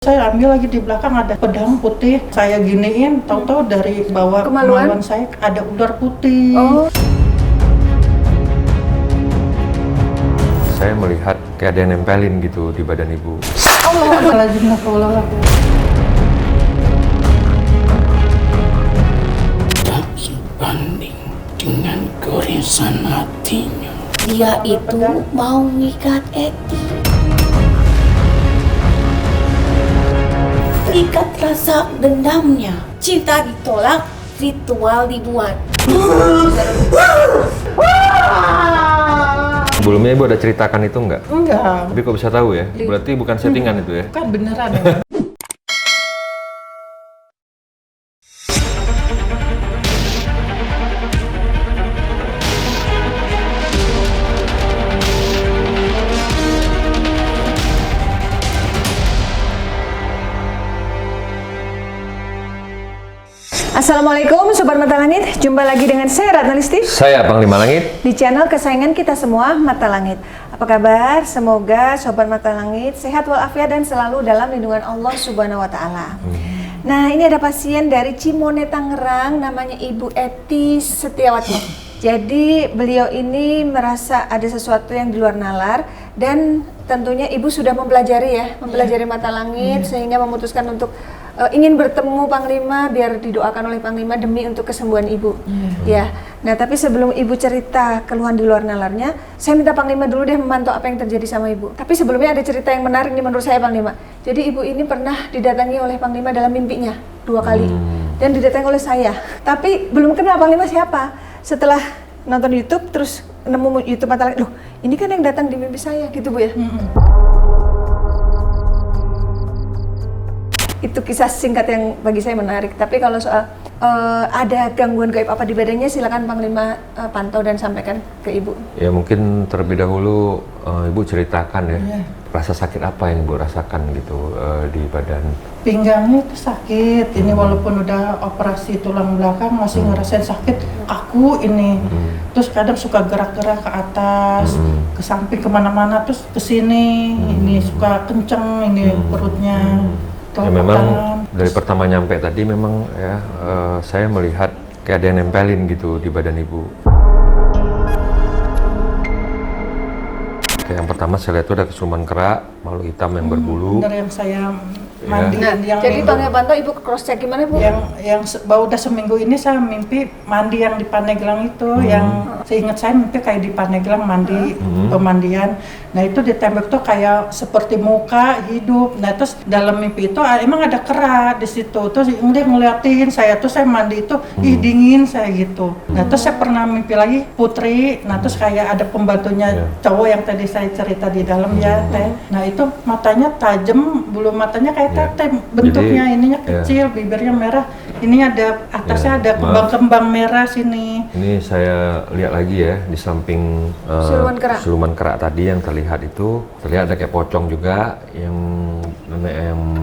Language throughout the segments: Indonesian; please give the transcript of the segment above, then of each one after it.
Saya ambil lagi di belakang ada pedang putih, saya giniin, tahu-tahu dari bawah kemaluan saya ada ular putih. Oh. Saya melihat kayak ada yang nempelin gitu di badan ibu. Astagfirullahaladzim. Tak sebanding dengan goresan hatinya. Dia itu mau ngikat Eti. Ikat rasa dendamnya. Cinta ditolak, ritual dibuat. Sebelumnya ibu ada ceritakan itu enggak? Enggak. Tapi kok bisa tahu ya? Berarti bukan settingan itu ya? Kan beneran ya. Assalamualaikum Sobat Mata Langit, jumpa lagi dengan saya Ratna Listi Saya Panglima Langit di channel kesayangan kita semua, Mata Langit. Apa kabar? Semoga Sobat Mata Langit sehat walafiat dan selalu dalam lindungan Allah Subhanahu wa Ta'ala. Nah, ini ada pasien dari Cimone Tangerang, namanya Ibu Eti Setiawati. Jadi beliau ini merasa ada sesuatu yang di luar nalar dan tentunya Ibu sudah mempelajari Mata Langit sehingga memutuskan untuk ingin bertemu Panglima biar didoakan oleh Panglima demi untuk kesembuhan Ibu. Ya. Nah, tapi sebelum Ibu cerita keluhan di luar nalarnya, saya minta Panglima dulu deh memantau apa yang terjadi sama Ibu. Tapi sebelumnya ada cerita yang menarik nih menurut saya, Panglima. Jadi Ibu ini pernah didatangi oleh Panglima dalam mimpinya 2 kali dan didatangi oleh saya. Tapi belum kenal Panglima siapa. Setelah nonton YouTube terus nemu YouTube Mata Langit, loh ini kan yang datang di mimpi saya gitu Bu ya. Itu kisah singkat yang bagi saya menarik. Tapi kalau soal ada gangguan gaib apa di badannya, silakan Panglima pantau dan sampaikan ke Ibu. Ya mungkin terlebih dahulu ibu ceritakan ya rasa sakit apa yang ibu rasakan gitu di badan. Pinggangnya itu sakit. Ini walaupun udah operasi tulang belakang masih ngerasain sakit. Aku ini terus kadang suka gerak-gerak ke atas, ke samping kemana-mana, terus ke sini. Ini suka kenceng ini perutnya. Ya memang dari pertama nyampe tadi memang ya saya melihat kayak ada yang nempelin gitu di badan ibu. Kayak yang pertama saya lihat itu ada kesurupan kerak, makhluk hitam yang berbulu. Bener yang saya mandi. Nah, yang jadi pantau Ibu cross check gimana Bu? yang baru udah seminggu ini saya mimpi mandi yang di Pandeglang itu, yang seingat saya mimpi kayak di Pandeglang mandi pemandian. Nah itu di tembok tuh kayak seperti muka hidup. Nah terus dalam mimpi itu emang ada kerak di situ. Terus dia ngeliatin saya tuh saya mandi itu, ih dingin saya gitu. Nah terus saya pernah mimpi lagi Putri. Nah terus kayak ada pembantunya cowok yang tadi saya cerita di dalam ya teh. Nah itu matanya tajam, bulu matanya kayak teteh, bentuknya. Jadi, ininya kecil, bibirnya merah. Ini ada atasnya ada kembang-kembang merah sini. Ini saya lihat lagi ya di samping siluman kerak tadi yang terlihat itu, terlihat ada kayak pocong juga yang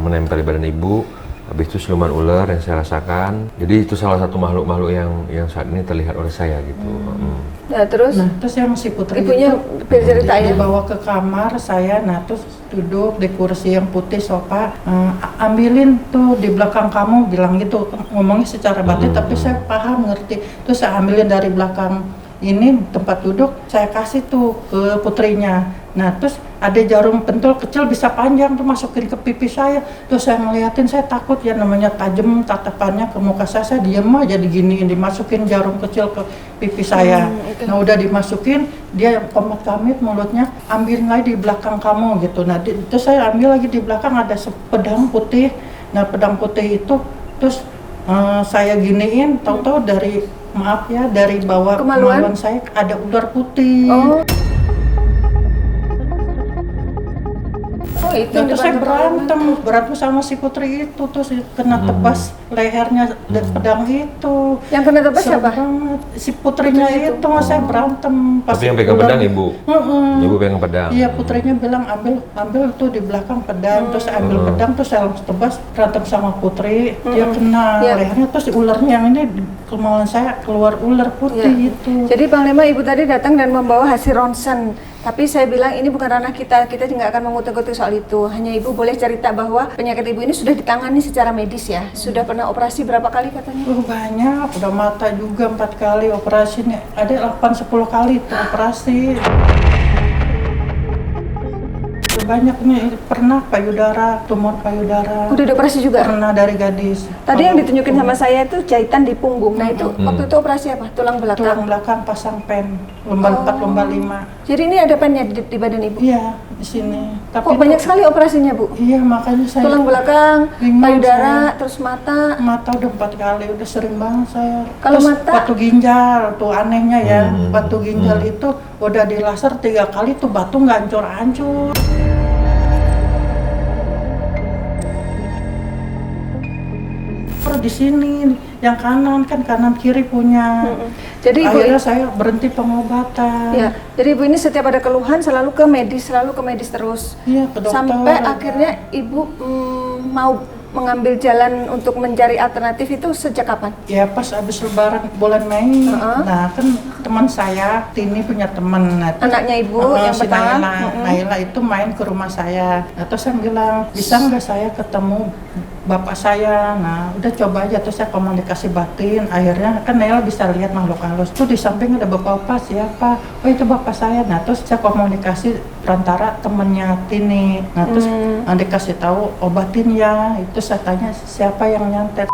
menempel di badan ibu. Habis itu siluman ular yang saya rasakan. Jadi itu salah satu makhluk-makhluk yang saat ini terlihat oleh saya gitu. Nah terus yang si Putri ibunya bercerita ya? Dibawa ke kamar saya, nah terus duduk di kursi yang putih sofa, ambilin tuh di belakang kamu, bilang gitu, ngomongnya secara batin tapi saya paham ngerti. Terus saya ambilin dari belakang ini tempat duduk, saya kasih tuh ke putrinya. Nah terus ada jarum pentul kecil bisa panjang tuh masukin ke pipi saya. Terus saya ngeliatin, saya takut ya, namanya tajam tatapannya ke muka saya diam aja diginiin, dimasukin jarum kecil ke pipi saya. Nah udah dimasukin, dia komat kamit mulutnya, ambil lagi di belakang kamu gitu. Nah terus saya ambil lagi di belakang ada pedang putih. Nah pedang putih itu terus saya giniin, tahu-tahu dari dari bawah kemaluan saya ada ular putih. Itu terus saya berantem sama si Putri itu, terus kena tebas lehernya dan pedang itu. Yang kena tebas siapa? Si Putrinya itu saya berantem. Tapi yang pegang pedang ibu? Ibu pegang pedang? Iya, Putrinya bilang ambil tuh di belakang pedang, terus saya ambil pedang, terus saya langsung tebas, berantem sama Putri, dia kena lehernya, terus ularnya yang ini kemaluan saya keluar ular putih itu. Jadi Panglima Ibu tadi datang dan membawa hasil ronsen Tapi saya bilang ini bukan ranah kita nggak akan mengutuk-utuk soal itu. Hanya ibu boleh cerita bahwa penyakit ibu ini sudah ditangani secara medis ya. Sudah pernah operasi berapa kali katanya? Banyak, udah mata juga 4 kali operasi nih. Ada 8-10 kali itu operasi. Banyak nih, pernah payudara, tumor payudara. Udah dioperasi juga? Pernah dari gadis. Tadi yang ditunjukin sama saya itu jahitan di punggung. Nah itu waktu itu operasi apa? Tulang belakang? Tulang belakang pasang pen, lomba 4, lomba 5. Jadi ini ada pennya di badan ibu? Iya, di sini. Kok banyak sekali operasinya bu? Iya, makanya saya Tulang belakang, bingung payudara, terus mata. Mata udah 4 kali, udah sering banget saya. Kalau Terus mata? batu ginjal, tuh anehnya ya. Batu ginjal itu udah di laser 3 kali tuh batu nggak hancur-hancur. Di sini, yang kanan kan kanan kiri punya. Jadi ibu akhirnya saya berhenti pengobatan. ya, jadi ibu ini setiap ada keluhan selalu ke medis terus. Iya, ke dokter. Sampai akhirnya ibu mau mengambil jalan untuk mencari alternatif itu sejak kapan? Ya pas habis lebaran bulan Mei. Nah kan teman saya, Tini punya teman. Nah, anaknya ibu yang si pertama. Naila itu main ke rumah saya. Nah, terus saya bilang, bisa nggak saya ketemu bapak saya? Nah udah coba aja, terus saya komunikasi batin. Akhirnya kan Naila bisa lihat makhluk halus. Tuh di samping ada bapak siapa? Oh itu bapak saya. Nah terus saya komunikasi perantara temennya Tini. Nah terus dikasih tahu obatin ya. Itu saya tanya siapa yang nyantet.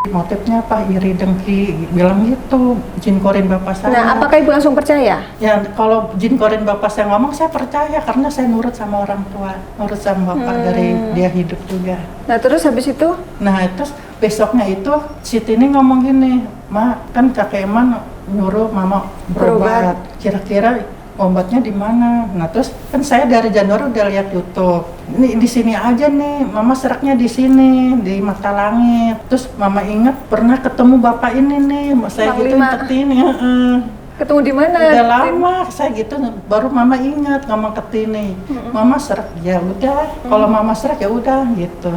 Motifnya apa? Iri dengki, bilang gitu, jin korin bapak saya. Nah, apakah ibu langsung percaya? Ya, kalau jin korin bapak saya ngomong, saya percaya karena saya nurut sama orang tua, nurut sama bapak dari dia hidup juga. Nah, terus habis itu? Nah, terus besoknya itu si Tini ngomong gini, Ma, kan kakek Eman nyuruh mama berobat. Kira-kira obatnya di mana? Nah, terus kan saya dari Januari udah lihat YouTube. Ini di sini aja nih, mama seraknya di sini, di Mata Langit. Terus mama ingat pernah ketemu bapak ini nih, saya gitu ke Tini. Ketemu di mana? Udah lama saya gitu, baru mama ingat ngomong ke Tini. Mama serak, ya udah. Kalau mama serak ya udah gitu.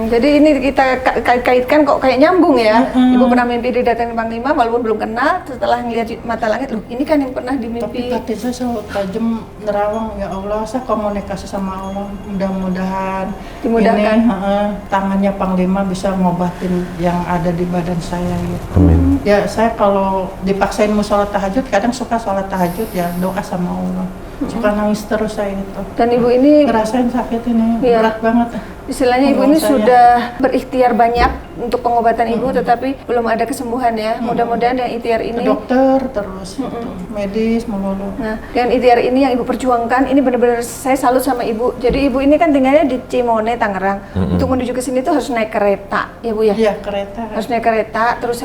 Jadi ini kita kaitkan kok kayak nyambung ya. Ibu pernah mimpi didatangi Panglima walaupun belum kenal, setelah ngelihat Mata Langit, loh ini kan yang pernah dimimpi. Tapi hati saya selalu tajam, nerawang, ya Allah, saya komunikasi sama Allah, mudah-mudahan dimudahkan. Ini tangannya Panglima bisa ngobatin yang ada di badan saya gitu. Amin. Ya saya kalau dipaksain mau sholat tahajud, kadang suka sholat tahajud ya doa sama Allah. Suka nangis terus saya itu. Dan ibu ini ngerasain sakit ini, berat banget. Istilahnya ibu ini sudah berikhtiar banyak untuk pengobatan ibu, tetapi belum ada kesembuhan ya. Mudah-mudahan dengan ikhtiar ini. Ke dokter terus, medis melulu. Nah, dengan ikhtiar ini yang ibu perjuangkan, ini benar-benar saya salut sama ibu. Jadi ibu ini kan tinggalnya di Cimone, Tangerang. Untuk menuju ke sini tuh harus naik kereta, ya bu ya? Iya, kereta. Harus naik kereta, terus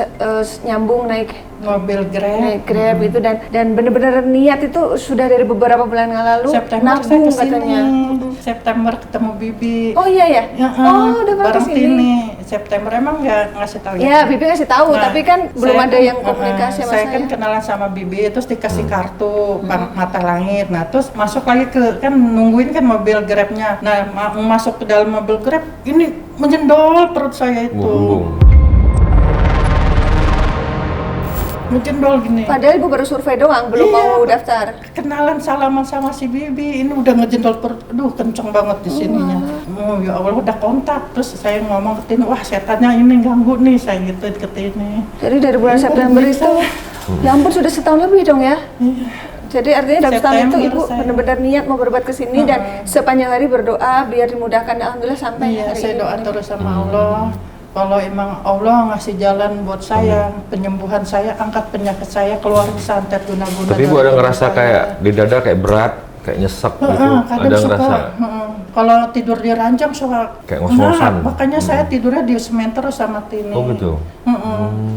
nyambung naik mobil Grab. Naik Grab itu dan benar-benar niat itu sudah dari beberapa bulan yang lalu. September saya nabung kesini. katanya. September ketemu Bibi. Oh iya ya? Oh udah bareng kesini. Tini. September emang nggak ngasih tahu ya? Bibi ngasih tahu, tapi kan belum ada yang komunikasi sama saya. Saya kan kenalan sama Bibi, terus dikasih kartu Mata Langit. Nah terus masuk lagi ke, kan nungguin kan mobil Grabnya. Nah masuk ke dalam mobil Grab, ini menjendol perut saya itu. Ngejendol gini. Padahal ibu baru survei doang, belum mau daftar. Kenalan salaman sama si Bibi, ini udah ngejendol perut, aduh kenceng banget di sininya. Oh ya Allah, udah kontak. Terus saya ngomong ke Tini, wah setannya ini ganggu nih, saya gitu ke Tini. Jadi dari bulan September itu, ya ampun sudah setahun lebih dong ya? Jadi artinya dalam setahun itu ibu benar-benar niat mau berobat ke sini dan sepanjang hari berdoa biar dimudahkan. Alhamdulillah sampai hari ini. Saya doa terus sama Allah. Kalau emang Allah ngasih jalan buat saya, penyembuhan saya, angkat penyakit saya, keluar santet guna-guna. Tapi ibu ada ngerasa kayak di dada kayak berat, kayak nyesek gitu? Ada ngerasa? Kalau tidur di ranjang suka kayak ngos-ngosan? Makanya saya tidurnya di semen terus sama Tini. Oh gitu?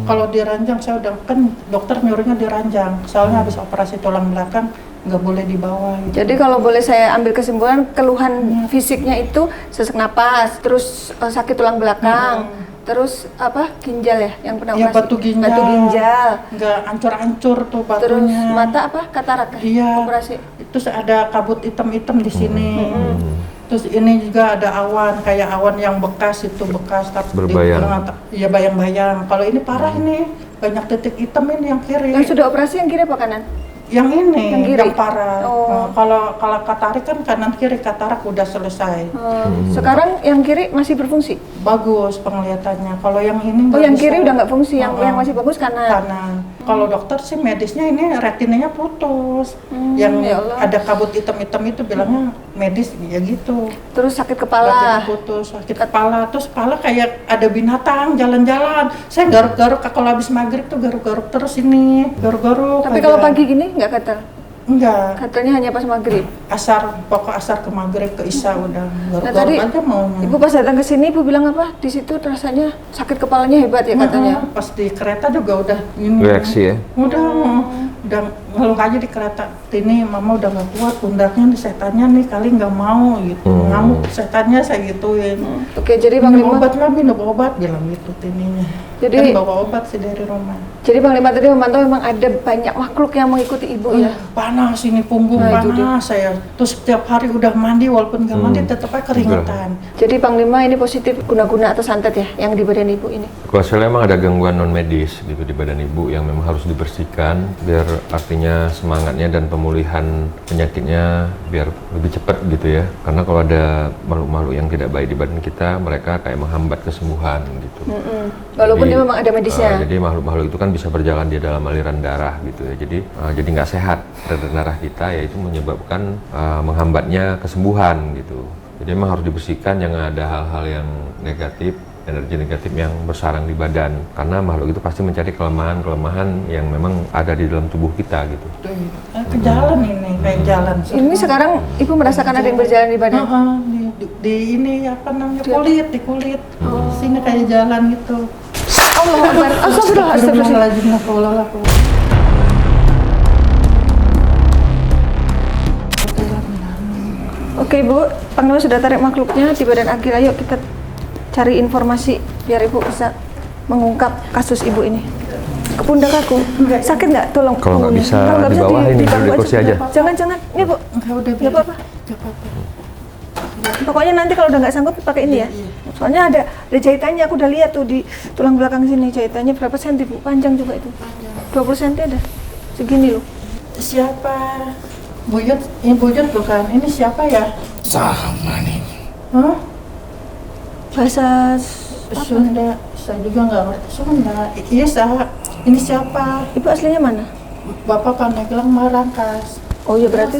Kalau di ranjang saya udah, kan dokter nyuruhnya di ranjang, soalnya habis operasi tulang belakang nggak boleh dibawa gitu. Jadi kalau boleh saya ambil kesimpulan, keluhan fisiknya itu sesak napas, terus sakit tulang belakang, terus apa, ginjal ya yang pernah operasi? Batu ginjal, nggak ancur-ancur tuh batunya. Terus mata apa, katarak iya, operasi? Terus ada kabut hitam-hitam di sini. Terus ini juga ada awan, kayak awan yang bekas itu, bekas tapi berbayang. Iya bayang-bayang. Kalau ini parah ini, banyak titik hitam ini yang kiri. Yang sudah operasi yang kiri apa kanan? Yang ini, Yang kiri? yang parah. Oh. Kalau katarak kan kanan kiri, katarak udah selesai. Sekarang yang kiri masih berfungsi? Bagus penglihatannya. Kalau yang ini Oh, nggak yang bisa. kiri udah nggak fungsi, yang masih bagus kanan. Kanan. Kalau dokter sih medisnya ini retinanya putus. Yang ya Allah. ada kabut hitam-hitam itu bilangnya medis ya gitu. Terus sakit Retina kepala. putus, sakit kepala, terus kepala kayak ada binatang jalan-jalan. Saya garuk-garuk kalau habis maghrib tuh garuk-garuk terus ini, garuk-garuk. Tapi aja. kalau pagi gini nggak gatal? Enggak. Katanya hanya pas maghrib. Pokok asar ke maghrib ke isya udah Nah garuk-garuk tadi aja maunya. ibu pas datang ke sini ibu bilang apa? Di situ rasanya sakit kepalanya hebat ya katanya. Pas di kereta juga udah ini. Reaksi ya? Udah ngeluh aja di kereta. Ini mama udah nggak kuat, pundaknya nih setannya nih kali nggak mau gitu. Ngamuk setannya saya gituin. Oke, jadi Minum Panglima obat mah, minum obat bilang gitu tininya. Jadi- kan bawa obat sih dari rumah. Jadi Panglima tadi memantau memang ada banyak makhluk yang mengikuti ibu ya. Panas ini punggung Nah, itu panas saya. Terus setiap hari udah mandi walaupun nggak mandi tetap aja keringetan. Jadi Panglima ini positif guna-guna atau santet ya yang di badan ibu ini. Kalau saya emang ada gangguan non medis gitu di badan ibu yang memang harus dibersihkan biar artinya semangatnya dan pemulihan penyakitnya biar lebih cepat gitu ya. Karena kalau ada makhluk-makhluk yang tidak baik di badan kita, mereka kayak menghambat kesembuhan gitu. Walaupun dia memang ada medisnya. Jadi makhluk-makhluk itu kan bisa berjalan di dalam aliran darah gitu ya. Jadi nggak sehat aliran darah kita, yaitu menyebabkan menghambatnya kesembuhan gitu. Jadi memang harus dibersihkan, jangan ada hal-hal yang negatif, energi negatif yang bersarang di badan. Karena makhluk itu pasti mencari kelemahan-kelemahan yang memang ada di dalam tubuh kita gitu. Ke jalan ini kayak jalan. Ini sekarang ibu merasakan ada yang berjalan di badan. Di ini apa namanya kulit, di kulit. Sini kayak jalan gitu. Allah Akbar. Astagfirullah, astagfirullah. Astagfirullahaladzim. Oke ibu, Panglima sudah tarik makhluknya di badan Agil. Ayo kita cari informasi biar ibu bisa mengungkap kasus ibu ini. Ke pundak aku, sakit nggak? Tolong. Kalau nggak bisa Kalau nggak di bawah ini, diganggu di kursi aja. Jangan, ini bu, Enggak udah nggak apa-apa. Pokoknya nanti kalau udah nggak sanggup pakai ini ya. Soalnya ada jahitannya, aku udah lihat tuh di tulang belakang sini jahitannya berapa senti bu? Panjang juga itu. 20 senti ada. Segini loh. Siapa? Buyut, ini Buyut bukan? Ini siapa ya? Sama nih. Hah? Bahasa Sunda. Saya juga nggak ngerti Sunda. Iya, ini siapa? ibu aslinya mana? Bapak Pandeglang Marangkas. Oh ya berarti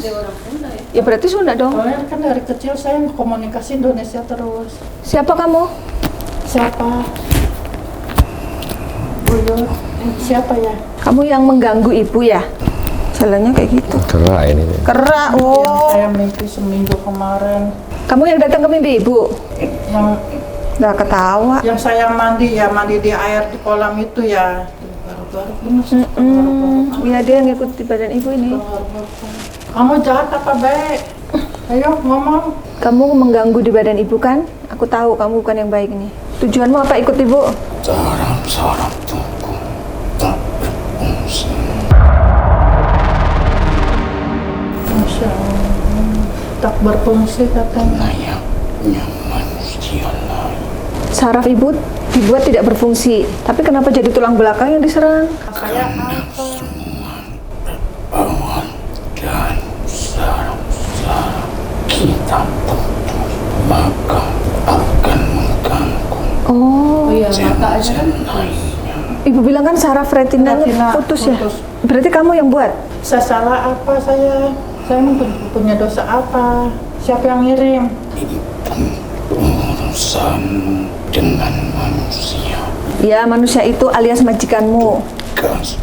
ya berarti Sunda dong. Soalnya kan dari kecil saya komunikasi Indonesia terus. Siapa kamu? Siapa? Buyut. Siapa ya? Kamu yang mengganggu ibu ya? Jalannya kayak gitu. Kerak ini. Kerak. Yang Oh. saya mimpi seminggu kemarin. Kamu yang datang ke mimpi ibu? Yang Nggak ketawa. saya mandi ya, mandi di air di kolam itu ya. Garuk-garuk bener sih. Iya dia yang ngikut di badan ibu ini. Kamu jahat apa baik? Ayo ngomong. Kamu mengganggu di badan ibu kan? Aku tahu kamu bukan yang baik nih. Tujuanmu apa ikut ibu? Sarang-sarang tubuh tak berfungsi. Masya Allah. Tak berfungsi katanya. Layaknya manusia lain. Saraf ibu dibuat tidak berfungsi. Tapi kenapa jadi tulang belakang yang diserang? Saya apa? Bawaan dan sarang-sarang kita putus, maka akan mengganggu Oh, zat-zat lainnya. ibu bilang kan saraf retinanya Retina putus ya? putus. Berarti kamu yang buat? Saya salah apa saya? Saya punya dosa apa? Siapa yang ngirim? Urusanmu dengan manusia. Ya manusia itu alias majikanmu. Gas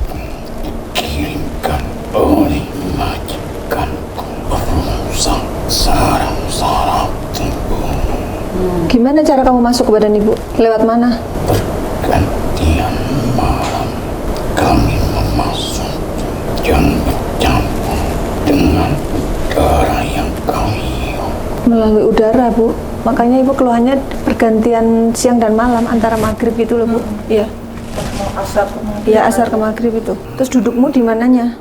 dikirimkan oleh majikanku merusak sarang-sarang tubuh. Gimana cara kamu masuk ke badan ibu? Lewat mana? Pergantian malam kami memasuki dan bercampur dengan udara yang kami hirup. Melalui udara bu. Makanya ibu keluhannya pergantian siang dan malam antara maghrib gitu loh bu. Iya. Mau asar kemana? Iya asar ke maghrib itu. Terus dudukmu di mananya?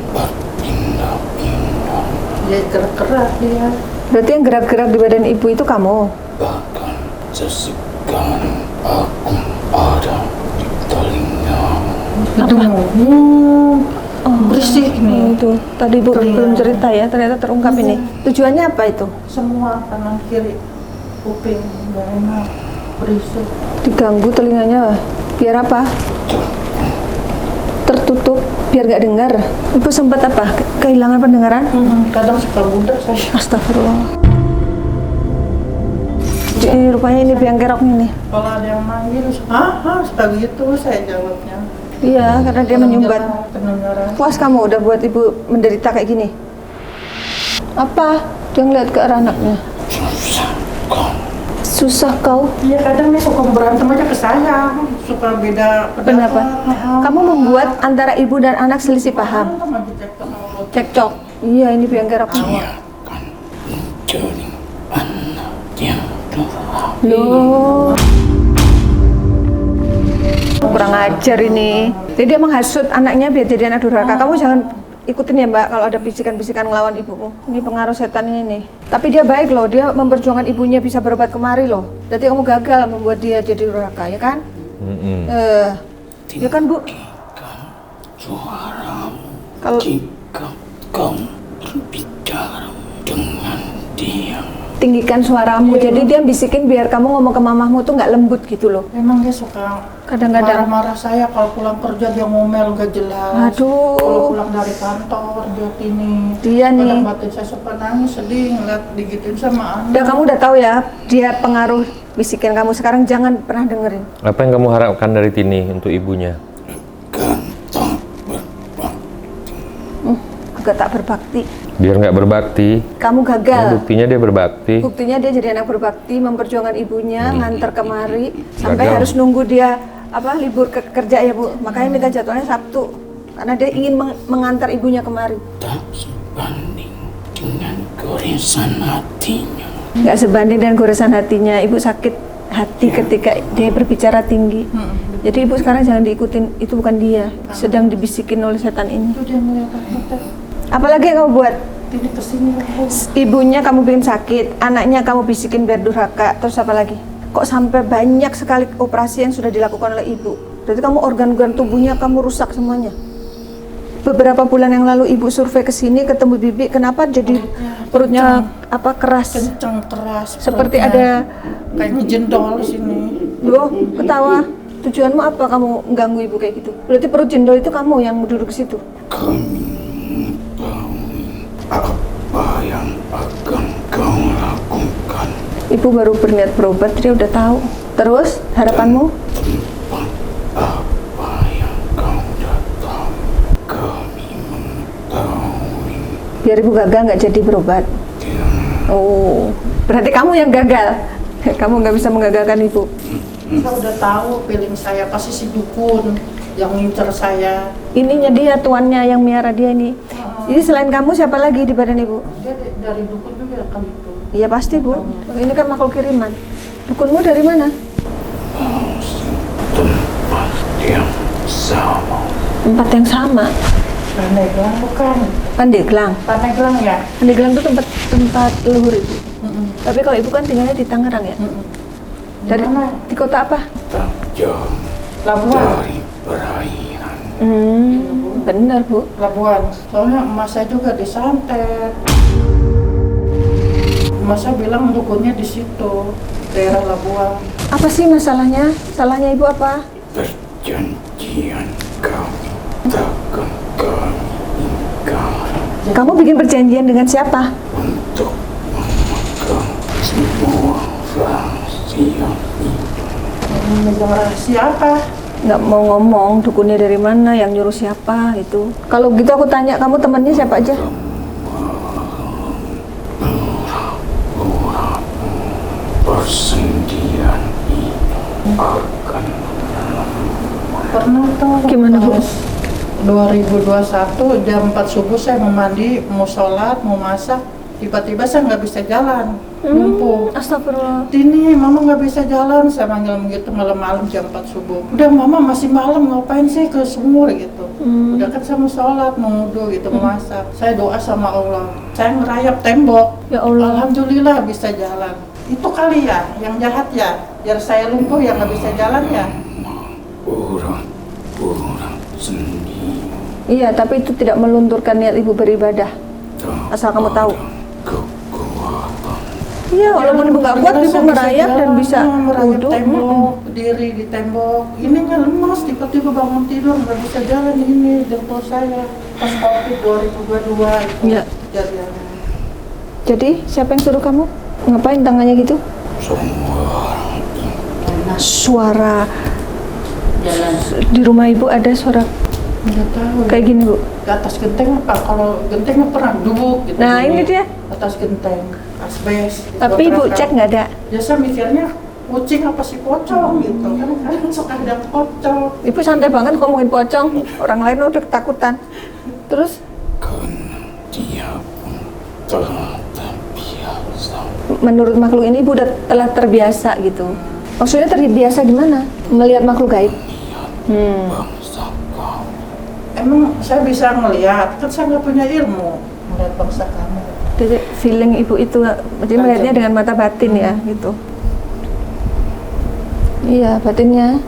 Berpindah-pindah, Dia gerak-gerak dia. Berarti yang gerak-gerak di badan ibu itu kamu? bahkan sesekali aku ada di telingamu. Itu ngomong. berisik nih. Itu tadi Ibu belum cerita ya, ternyata terungkap ini. Tujuannya apa itu? Semua kanan kiri kuping nggak enak, berisik. Diganggu telinganya, biar apa? Tertutup, biar nggak dengar. Ibu sempat apa? Kehilangan pendengaran? Kadang suka budak saya. Astagfirullah. Rupanya ini biang keroknya nih. Kalau ada yang manggil, suka gitu saya jawabnya. Iya, karena dia menyumbat. Pendengaran. Puas kamu udah buat ibu menderita kayak gini? Apa? Dia ngeliat ke arah anaknya. Susah kau? Iya, kadang dia suka berantem aja ke saya, suka beda pendapat. Kenapa? Kamu membuat antara ibu dan anak selisih paham. Cekcok. Iya, ini biang keroknya. Dia akan mencuri anak yang durhaka. Loh. Kurang ajar ini. Jadi dia menghasut anaknya biar jadi anak durhaka. Kamu jangan ikutin ya Mbak kalau ada bisikan-bisikan ngelawan ibumu. Ini pengaruh setan ini nih. Tapi dia baik loh, dia memperjuangkan ibunya bisa berobat kemari loh. Jadi kamu gagal membuat dia jadi durhaka, ya kan? Ya kan Bu? Suaramu Kalau jika kau berbicara dengan dia. tinggikan suaramu, jadi dia bisikin biar kamu ngomong ke mamahmu tuh nggak lembut gitu loh. Memang dia suka Kadang-kadang. marah-marah saya kalau pulang kerja, dia ngomel gak jelas. Aduh. Kalau pulang dari kantor dia ini. Dia nih. Kadang batin saya suka nangis sedih ngeliat digituin sama anak. Udah kamu udah tahu ya, dia pengaruh bisikin kamu. Sekarang jangan pernah dengerin. Apa yang kamu harapkan dari Tini untuk ibunya? Kan tak berbakti. Agak tak berbakti. Biar nggak berbakti. Kamu Nah, gagal. buktinya dia berbakti. Buktinya dia jadi anak berbakti, memperjuangkan ibunya, nganter kemari, sampai Gagal. harus nunggu dia libur kerja ya Bu. Makanya minta jadwalnya Sabtu, karena dia ingin mengantar ibunya kemari. Tak sebanding dengan goresan hatinya. Nggak sebanding dengan goresan hatinya. Ibu sakit hati ketika dia berbicara tinggi. Jadi ibu sekarang jangan diikutin, itu bukan dia. Sedang dibisikin oleh setan ini. Itu dia ngeliat aku. Apalagi yang kamu buat? Ini kesini aku. Ibunya kamu bikin sakit, anaknya kamu bisikin biar durhaka, terus apa lagi? Kok sampai banyak sekali operasi yang sudah dilakukan oleh ibu? Berarti kamu organ-organ tubuhnya kamu rusak semuanya. Beberapa bulan yang lalu ibu survei ke sini ketemu bibi, kenapa jadi perutnya keras? Kenceng keras. Seperti perutnya. ada kayak ngejendol di sini. loh, ketawa. Tujuanmu apa kamu ganggu ibu kayak gitu? Berarti perut jendol itu kamu yang duduk di situ. Kami mengetahui apa yang akan kau lakukan. Ibu baru berniat berobat, dia udah tahu. Terus harapanmu? Tempat apa yang kau datang. Kami mengetahui. Biar ibu gagal nggak jadi berobat. Oh, berarti kamu yang gagal. Kamu nggak bisa menggagalkan ibu. Saya udah tahu feeling saya, pasti si dukun yang ngincer saya. Ininya dia, tuannya yang miara dia ini. Jadi selain kamu siapa lagi di badan ibu? Dia dari dukun juga kan itu. Iya pasti Bu. Ini kan makhluk kiriman. Dukunmu dari mana? Tempat yang sama. Tempat yang sama. Pandeglang bukan? Pandeglang. Pandeglang ya? Pandeglang itu tempat leluhur ibu. Tapi kalau ibu kan tinggalnya di Tangerang ya? Dari Mana? di kota apa? Tak jauh Labuan. dari perairan. Benar Bu. Labuan. Soalnya emas saya juga disantet. Emas saya bilang dukunnya di situ, daerah Labuan. Apa sih masalahnya? Salahnya ibu apa? Perjanjian kami takkan kami ingkari Kamu bikin perjanjian dengan siapa? untuk memegang semua rahasia ini. Memegang rahasia apa? Nggak mau ngomong dukunnya dari mana, yang nyuruh siapa itu. Kalau gitu aku tanya, kamu temannya siapa aja? Persendian ini akan Pernah tuh. Gimana, Bu? pas 2021 jam 4 subuh saya mau mandi, mau sholat, mau masak. Tiba-tiba saya nggak bisa jalan, lumpuh. Astagfirullah. Ini mama nggak bisa jalan, saya manggil begitu malam-malam jam 4 subuh. Udah mama masih malam, ngapain sih ke sumur gitu. Udah kan saya mau sholat, mau wudu gitu, mau masak. Saya doa sama Allah, saya ngerayap tembok. Ya Allah. Alhamdulillah bisa jalan. Itu kali ya, yang jahat ya, biar saya lumpuh yang nggak bisa jalan ya. urat-urat sendi Iya, tapi itu tidak melunturkan niat ibu beribadah. Asal kamu tahu. Iya, walaupun ibu nggak kuat, ibu merayap dan bisa merayap duduk. tembok, berdiri di tembok. Ini nggak lemas, tiba-tiba bangun tidur nggak bisa jalan ini dengkul saya. Pas COVID 2022 itu Iya. kejadiannya. Jadi siapa yang suruh kamu ngapain tangannya gitu? Suara di rumah ibu ada suara Nggak tahu. kayak gini bu. Di atas genteng apa? Kalau gentengnya pernah duduk gitu. Nah, duduk ini dia. atas genteng, asbes. Tapi ibu cek nggak ada. Biasa mikirnya kucing apa sih pocong gitu kan? Kadang suka ada pocong. Ibu santai banget ngomongin pocong. Orang lain udah ketakutan. Terus Karena dia pun telah terbiasa. menurut makhluk ini ibu udah telah terbiasa gitu. Maksudnya terbiasa gimana? Melihat makhluk gaib? Bangsa kau Emang saya bisa ngelihat, kan saya nggak punya ilmu melihat bangsa kamu. Jadi feeling ibu itu, jadi melihatnya dengan mata batin ya gitu. Iya batinnya.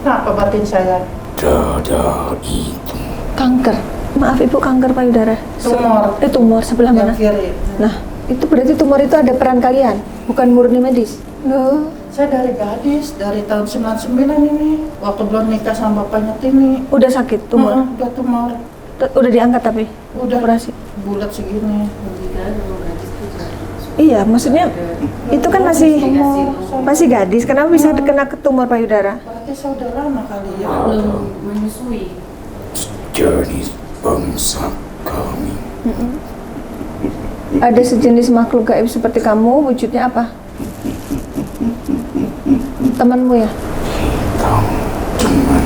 Nah, apa batin saya? dada itu Kanker. Maaf ibu, kanker payudara. Tumor. Tumor sebelah mana? Yang kiri. Nah, itu berarti tumor itu ada peran kalian, bukan murni medis. Loh, Saya dari gadis, dari tahun 99 ini. Waktu belum nikah sama bapaknya Tini. udah sakit tumor. Udah tumor. Udah diangkat tapi Udah operasi. bulat segini. Iya, maksudnya itu kan masih gadis. Kenapa bisa kena ke tumor payudara? Berarti saya udah lama kali ya. jenis bangsa kami. Ada sejenis makhluk gaib seperti kamu, wujudnya apa? Temanmu ya? Hitam dengan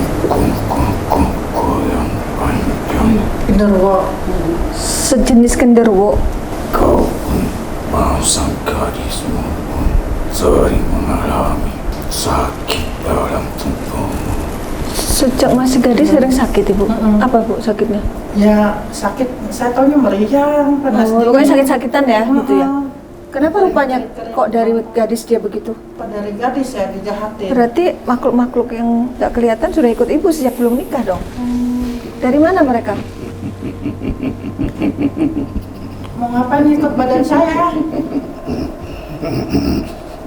kuku yang panjang. Genderuwo. Sejenis genderuwo. Kau pun masa gadismu pun sering mengalami sakit dalam tubuhmu. Sejak masih gadis sering sakit ibu. Apa bu sakitnya? Ya sakit, saya taunya meriang, panas Oh, pokoknya sakit-sakitan ya, gitu ya. Mm-mm. Kenapa rupanya kok dari gadis dia begitu? Dari gadis ya dijahatin. Berarti makhluk-makhluk yang nggak kelihatan sudah ikut ibu sejak belum nikah dong. Dari mana mereka? Mau ngapain ikut badan saya?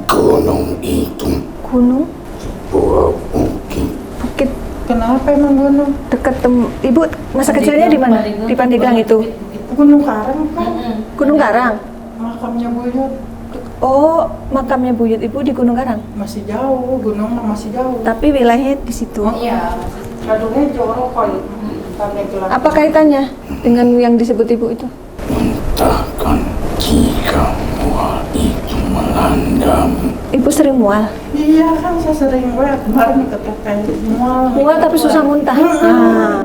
Gunung itu Gunung, sebuah bukit bukit Kenapa emang gunung? dekat ibu masa kecilnya di mana? Di Pandeglang itu. Gunung Karang kan? Gunung Karang. Makamnya Buyut. Oh, makamnya buyut ibu di Gunung Karang. Masih jauh, gunung masih jauh. Tapi wilayahnya di situ. Iya. Kadungnya Jorokol. Pandeglang. Apa kaitannya dengan yang disebut ibu itu? entahkan jika mual itu melandamu. Ibu sering mual. Iya kan saya sering kemarin ke teteh mual. Mual tapi susah muntah. Nah.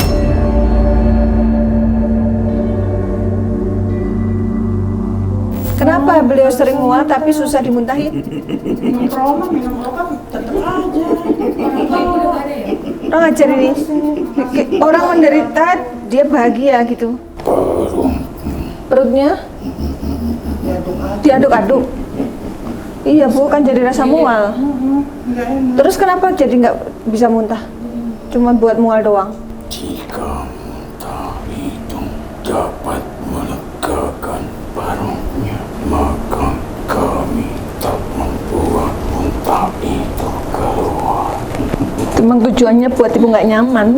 Kenapa beliau sering mual tapi susah dimuntahin? Minum trauma, minum obat tetap aja. Orang ajar ini. Orang menderita dia bahagia gitu. Perutnya diaduk-aduk. Iya bu, kan jadi rasa mual. Nggak enak. Terus kenapa jadi nggak bisa muntah? Cuma buat mual doang. Jika muntah itu dapat melegakan perutnya, maka kami tak membuat muntah itu keluar. Memang tujuannya buat ibu nggak nyaman,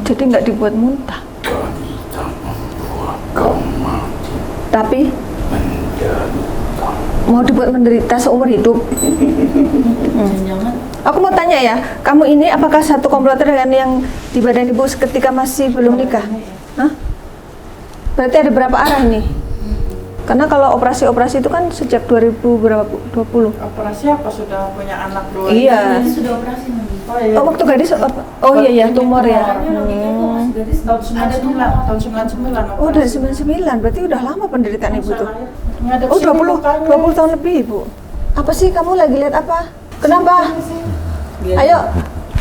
jadi nggak dibuat muntah. Kami tak membuat kau mati Tapi menderita. mau dibuat menderita seumur hidup. Aku mau tanya ya, kamu ini apakah satu komplotan dengan yang di badan ibu ketika masih belum nikah? Hah? Berarti ada berapa arah nih? Karena kalau operasi-operasi itu kan sejak 2020. Operasi apa sudah punya anak dua? Iya. Sudah operasi nih. Oh iya. Oh waktu gadis, oh iya tumor ya. Tahun 99, tahun 99. Oh dari 99, berarti udah lama penderitaan ibu tuh. Ngadep Oh sini 20 mukanya. tahun lebih ibu. Apa sih kamu lagi lihat apa? Kenapa? Ayo,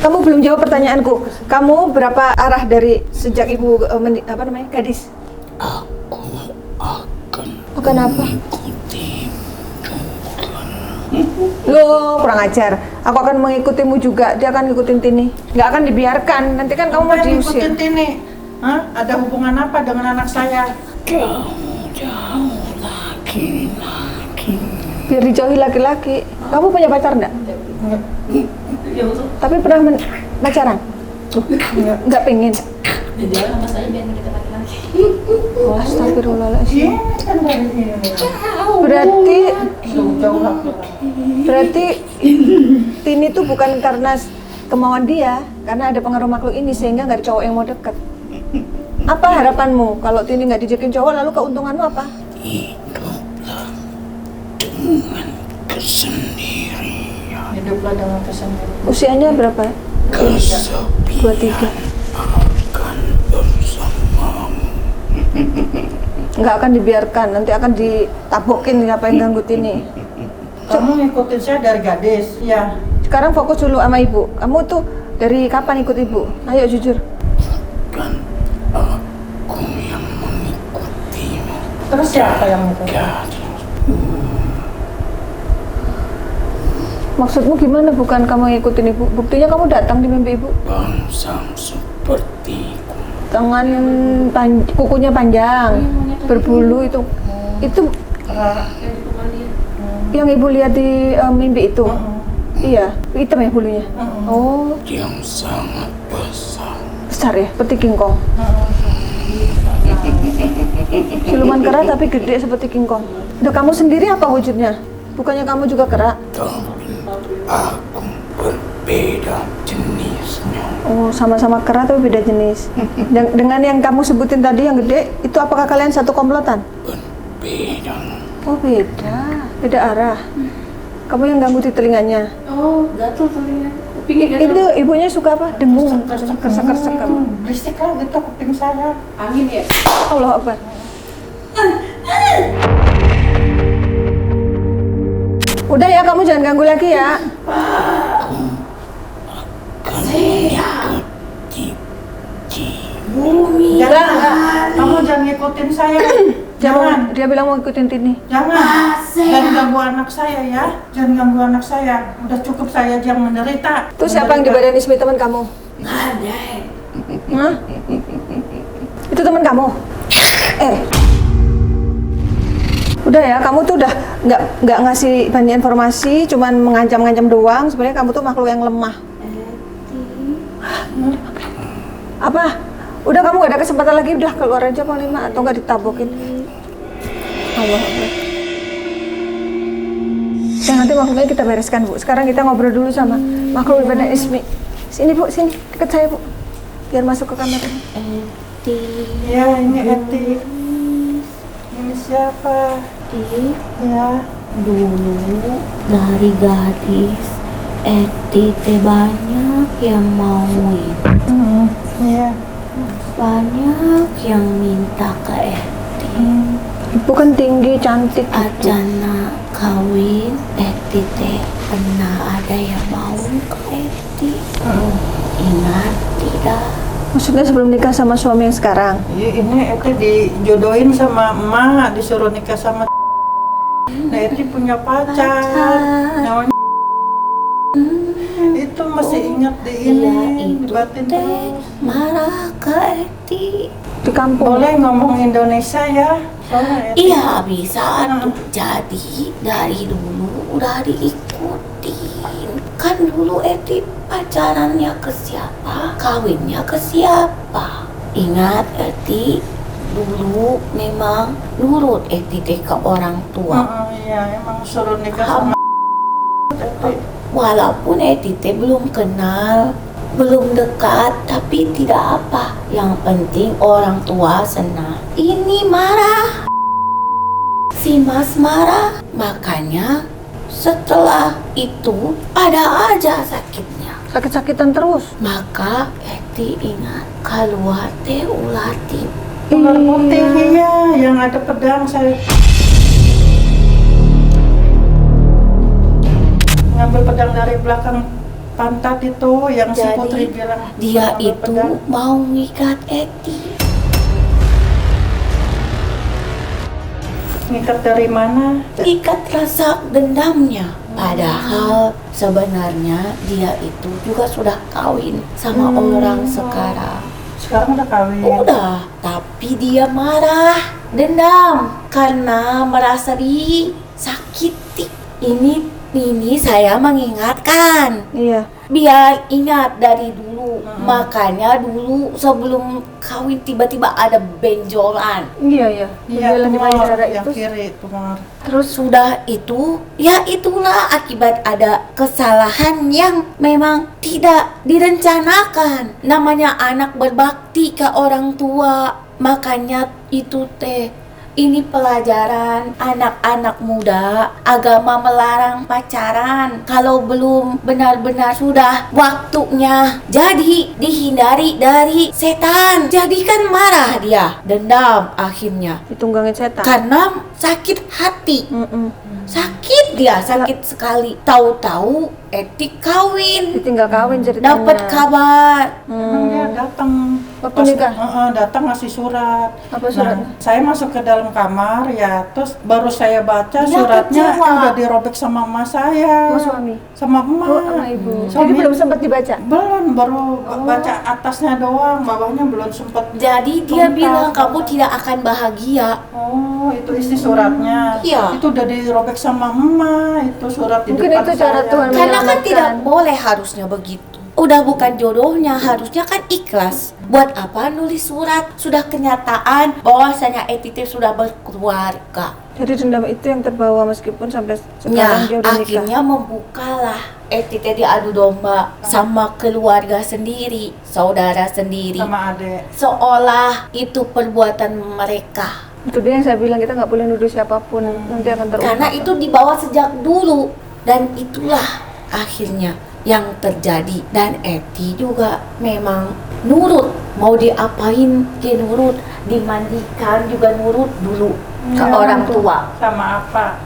kamu belum jawab pertanyaanku. Kamu berapa arah dari sejak ibu gadis? Aku akan Akan apa? mengikuti bukan Loh, kurang ajar. Aku akan mengikutimu juga. Dia akan ngikutin Tini. Nggak akan dibiarkan. Nanti kan kamu mau diusir. Ikutin Tini. Hah? Ada hubungan apa dengan anak saya? Jauh lagi. Biar dijauhi laki-laki. Kamu punya pacar enggak? Tapi pernah pacaran? Nggak pengen. Oh, astagfirullahaladzim. Berarti Tini tuh bukan karena kemauan dia, karena ada pengaruh makhluk ini sehingga nggak ada cowok yang mau deket. Apa harapanmu kalau Tini nggak dijokin cowok, lalu keuntunganmu apa? Hiduplah dengan kesendirian. Hiduplah dengan kesendirian. Usianya berapa? Kesepian 23. akan bersamamu. Nggak akan dibiarkan, nanti akan ditabokin apa yang ganggu Tini. Kamu ngikutin saya dari gadis, ya. Sekarang fokus dulu sama ibu. Kamu tuh dari kapan ikut ibu? Ayo jujur. Dan aku yang mengikutimu. Terus siapa yang ngikutin? Gadis. Maksudmu gimana bukan kamu ngikutin ibu? Buktinya kamu datang di mimpi ibu. Bangsang sepertiku. Tangan kukunya panjang, berbulu itu yang ibu lihat di mimpi itu. Iya, hitam ya bulunya. Oh, Yang sangat besar. besar ya, seperti King Kong. Siluman kera tapi gede seperti King Kong. Udah kamu sendiri apa wujudnya? Bukannya kamu juga kera? Tapi aku berbeda jenisnya. Oh, sama-sama kera tapi beda jenis. Dengan yang kamu sebutin tadi yang gede, itu apakah kalian satu komplotan? Berbeda. Oh, beda arah. Kamu yang ganggu di telinganya. Oh, gatel telinga. Kupingnya gatel. Itu ibunya suka apa? Dengung, kersek-kersek kamu. Berisik lah gitu kuping saya. Angin ya? Allah Akbar. Udah ya, kamu jangan ganggu lagi ya. Bumi. Jangan, kamu jangan ngikutin saya. Jangan, Dia bilang mau ikutin Tini. jangan. Jangan ganggu anak saya ya. Jangan ganggu anak saya. Udah cukup saya aja yang menderita. Itu siapa yang di badan Ismi teman kamu? Nggak ada. Hah? Itu teman kamu? Udah ya, kamu tuh udah nggak ngasih banyak informasi, cuman mengancam-ngancam doang. Sebenarnya kamu tuh makhluk yang lemah. Apa? Udah kamu gak ada kesempatan lagi, udah keluar aja Panglima atau nggak ditabokin. Allah Akbar. Ya nanti makhluknya kita bereskan Bu. Sekarang kita ngobrol dulu sama makhluk di badan Ismi. Sini Bu, sini deket saya Bu. Biar masuk ke kamar ini. Ya, ini Eti. Ini siapa? Ya. Dulu dari gadis Eti teh banyak yang mauin, Iya. banyak yang minta ke Eti. Ibu kan tinggi, cantik. Acana kawin Eti teh pernah ada yang mau ke Eti. Ingat tidak? Maksudnya sebelum nikah sama suami yang sekarang? Iya, ini Eti dijodohin sama emak, disuruh nikah sama Nah, Eti punya pacar. Namanya itu masih ingat di ini, Dia di itu batin teh terus. marah ke Eti. Di kampung. Boleh ngomong Indonesia ya? Soalnya Eti Iya bisa tuh. Jadi dari dulu udah diikutin. Kan dulu Eti pacarannya ke siapa, kawinnya ke siapa. Ingat Eti dulu memang nurut Eti teh ke orang tua. Iya, emang suruh nikah sama Eti. Walaupun Eti teh belum kenal, belum dekat, tapi tidak apa. Yang penting orang tua senang. Ini marah. Si Mas marah. Makanya setelah itu ada aja sakitnya. Sakit-sakitan terus. Maka Eti ingat keluar teh ular tip. Ular putih iya, yang ada pedang saya ngambil pedang dari belakang pantat itu yang si Putri Jadi bilang dia ngambil itu pedang. mau ngikat Eti. Ngikat dari mana? Ikat rasa dendamnya. Padahal sebenarnya dia itu juga sudah kawin sama orang sekarang. Sekarang udah kawin. Udah, tapi dia marah, dendam karena merasa disakiti. Ini saya mengingatkan. Iya. Biar ingat dari dulu. Makanya dulu sebelum kawin tiba-tiba ada benjolan. Iya. Iya, Benjolan di tumor payudara yang itu. kiri, tumor. Terus sudah itu, ya itulah akibat ada kesalahan yang memang tidak direncanakan. Namanya anak berbakti ke orang tua. Makanya itu ini pelajaran anak-anak muda. Agama melarang pacaran kalau belum benar-benar sudah waktunya. Jadi dihindari dari setan. Jadi kan marah dia, dendam akhirnya Ditunggangin setan. karena sakit hati. Mm-mm. Sakit dia, sakit sekali. Tahu-tahu Etik kawin, Ditinggal kawin ceritanya. dapat kabar. Emang dia datang Waktu nikah? datang ngasih surat. Apa suratnya? Nah, saya masuk ke dalam kamar ya, terus baru saya baca Dia suratnya kecewa. udah dirobek sama emak saya. Oh, suami. Sama emak. Oh, sama ibu. Jadi Suami belum sempat dibaca. belum, baru baca atasnya doang, bawahnya belum sempat. Jadi dia Tuntas. bilang kamu tidak akan bahagia. Oh, itu isi suratnya. Iya. Itu udah dirobek sama emak, itu surat di Mungkin depan itu cara saya. Tuhan Karena kan menyelamatkan. tidak boleh harusnya begitu. Udah bukan jodohnya, harusnya kan ikhlas. Buat apa nulis surat? Sudah kenyataan bahwasanya Etite sudah berkeluarga. Jadi dendam itu yang terbawa meskipun sampai Ya, sekarang dia udah nikah. akhirnya membukalah Etite diadu domba sama keluarga sendiri, saudara sendiri. Sama adek. Seolah itu perbuatan mereka. Itu dia yang saya bilang, kita nggak boleh nuduh siapapun, nanti akan terungkap. Karena itu dibawa sejak dulu. Dan itulah akhirnya yang terjadi. Dan Eti juga memang nurut. Mau diapain dia nurut. Dimandikan juga nurut dulu ke Ya, orang tuh. tua. Sama apa?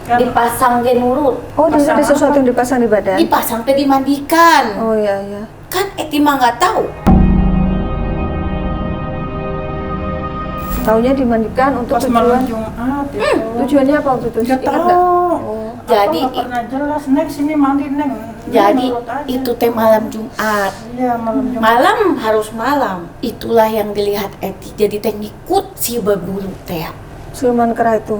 Kan- Dipasang dia nurut. Oh, ada Pasang sesuatu apa? yang dipasang di badan? Dipasang teh dimandikan. Oh iya. Kan Eti mah nggak tahu. Taunya dimandikan untuk Pas malam tujuan. Jumat itu. Tujuannya apa waktu itu? Nggak Ingat tahu. nggak? Oh. Jadi Apa nggak pernah jelas. Neng sini mandi neng. Jadi Nurut aja. itu teh malam Jumat. Iya malam Jumat. Malam harus malam. Itulah yang dilihat Eti. Jadi teh ngikut si berbulu teh. Siluman kera itu.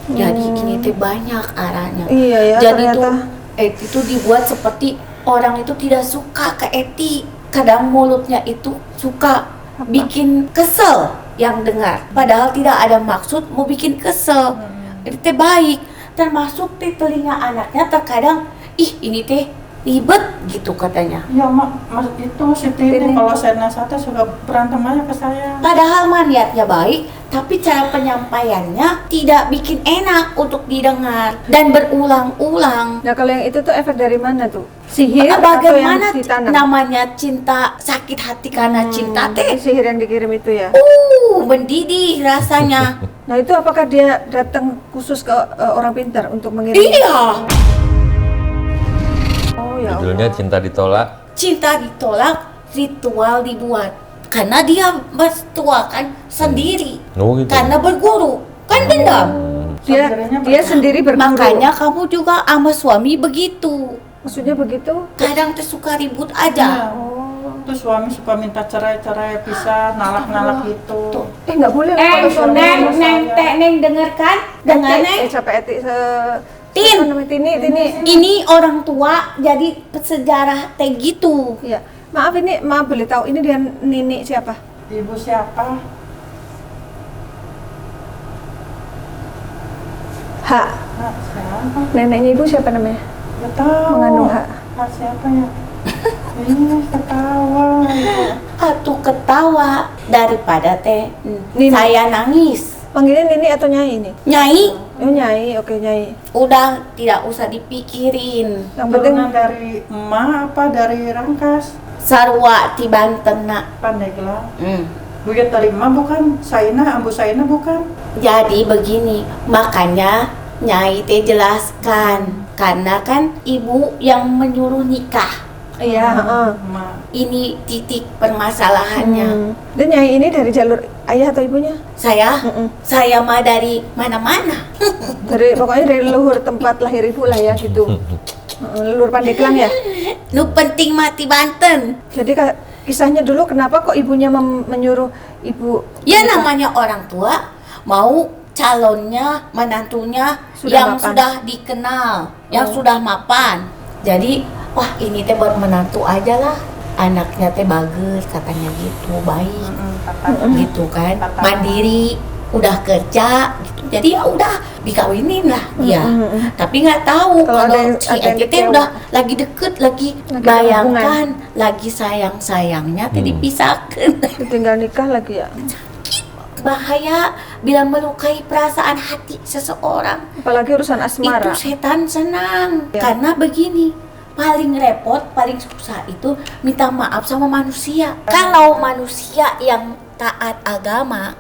Jadi ini teh banyak arahnya. Iya ya, Jadi ternyata. tuh Eti tuh dibuat seperti orang itu tidak suka ke Eti. Kadang mulutnya itu suka bikin kesel yang dengar. Padahal tidak ada maksud mau bikin kesel. Itu teh baik. Termasuk teh telinga anaknya terkadang ini teh ribet gitu katanya. Iya mak, mas itu si Tini Tini. kalau saya nasata suka berantem aja ke saya. Padahal mah niatnya baik, tapi cara penyampaiannya tidak bikin enak untuk didengar dan berulang-ulang. Nah kalau yang itu tuh efek dari mana tuh? Sihir atau Bagaimana yang ditanam? namanya cinta, sakit hati karena cinta teh? Sihir yang dikirim itu ya? Mendidih rasanya. Nah itu apakah dia datang khusus ke orang pintar untuk mengirim? Iya, Oh ya Judulnya Allah. Cinta Ditolak. cinta ditolak, ritual dibuat. Karena dia bertuakan sendiri. Oh gitu. Karena berguru, kan dendam. Dia sendiri berguru. Makanya kamu juga sama suami begitu. Maksudnya begitu? Kadang tuh suka ribut aja. Iya. Terus suami suka minta cerai-cerai, pisah, nalak-nalak gitu. Nggak boleh lah kalau suami ngomong. Neng dengarkan? Dengar Neng? Sampai etik Tin. apa namanya, Tini. Ini orang tua jadi sejarah teh gitu. Iya. Maaf boleh tahu ini dia Nini siapa? Ibu siapa? Hak. Hak siapa? Neneknya ibu siapa namanya? Gak tahu. Mengandung hak. Hak siapa ya? Ini ketawa. Ibu. Atuh ketawa daripada teh Nini. saya nangis. Panggilnya Nini atau Nyai ini? Nyai, Oh Nyai, oke Nyai. udah tidak usah dipikirin. Yang penting Turunan dari emak apa dari Rangkas? Sarwa ti Banten nak. Pandeglang. Buyut dari emak bukan? Saina, ambu Saina bukan? Jadi begini, makanya Nyai teh jelaskan. Karena kan ibu yang menyuruh nikah Iya, heeh. Ma. Ini titik permasalahannya. Dan Nyai ini dari jalur ayah atau ibunya? Saya mah dari mana-mana. Pokoknya dari leluhur tempat lahir ibu lah ya gitu. Leluhur Pandeglang ya. Nu penting mati Banten. Jadi kisahnya dulu kenapa kok ibunya menyuruh ibu? Ya namanya orang tua mau calonnya, menantunya Sudah yang mapan. sudah dikenal, yang sudah mapan. Jadi, wah ini teh buat menantu aja lah. Anaknya teh bagus katanya gitu, baik. Gitu kan. Mandiri, udah kerja gitu. Jadi ya udah dikawinin lah dia. Tapi nggak tahu Kalau ada kalau yang- si ada yang Eti teh kecewa. udah lagi deket, lagi Lagi bayangkan, lagi sayang-sayangnya teh dipisahkan. Tinggal nikah lagi ya. Bahaya bila melukai perasaan hati seseorang. Apalagi urusan asmara. Itu setan senang. Ya. Karena begini, paling repot, paling susah itu minta maaf sama manusia. Kalau manusia yang taat agama,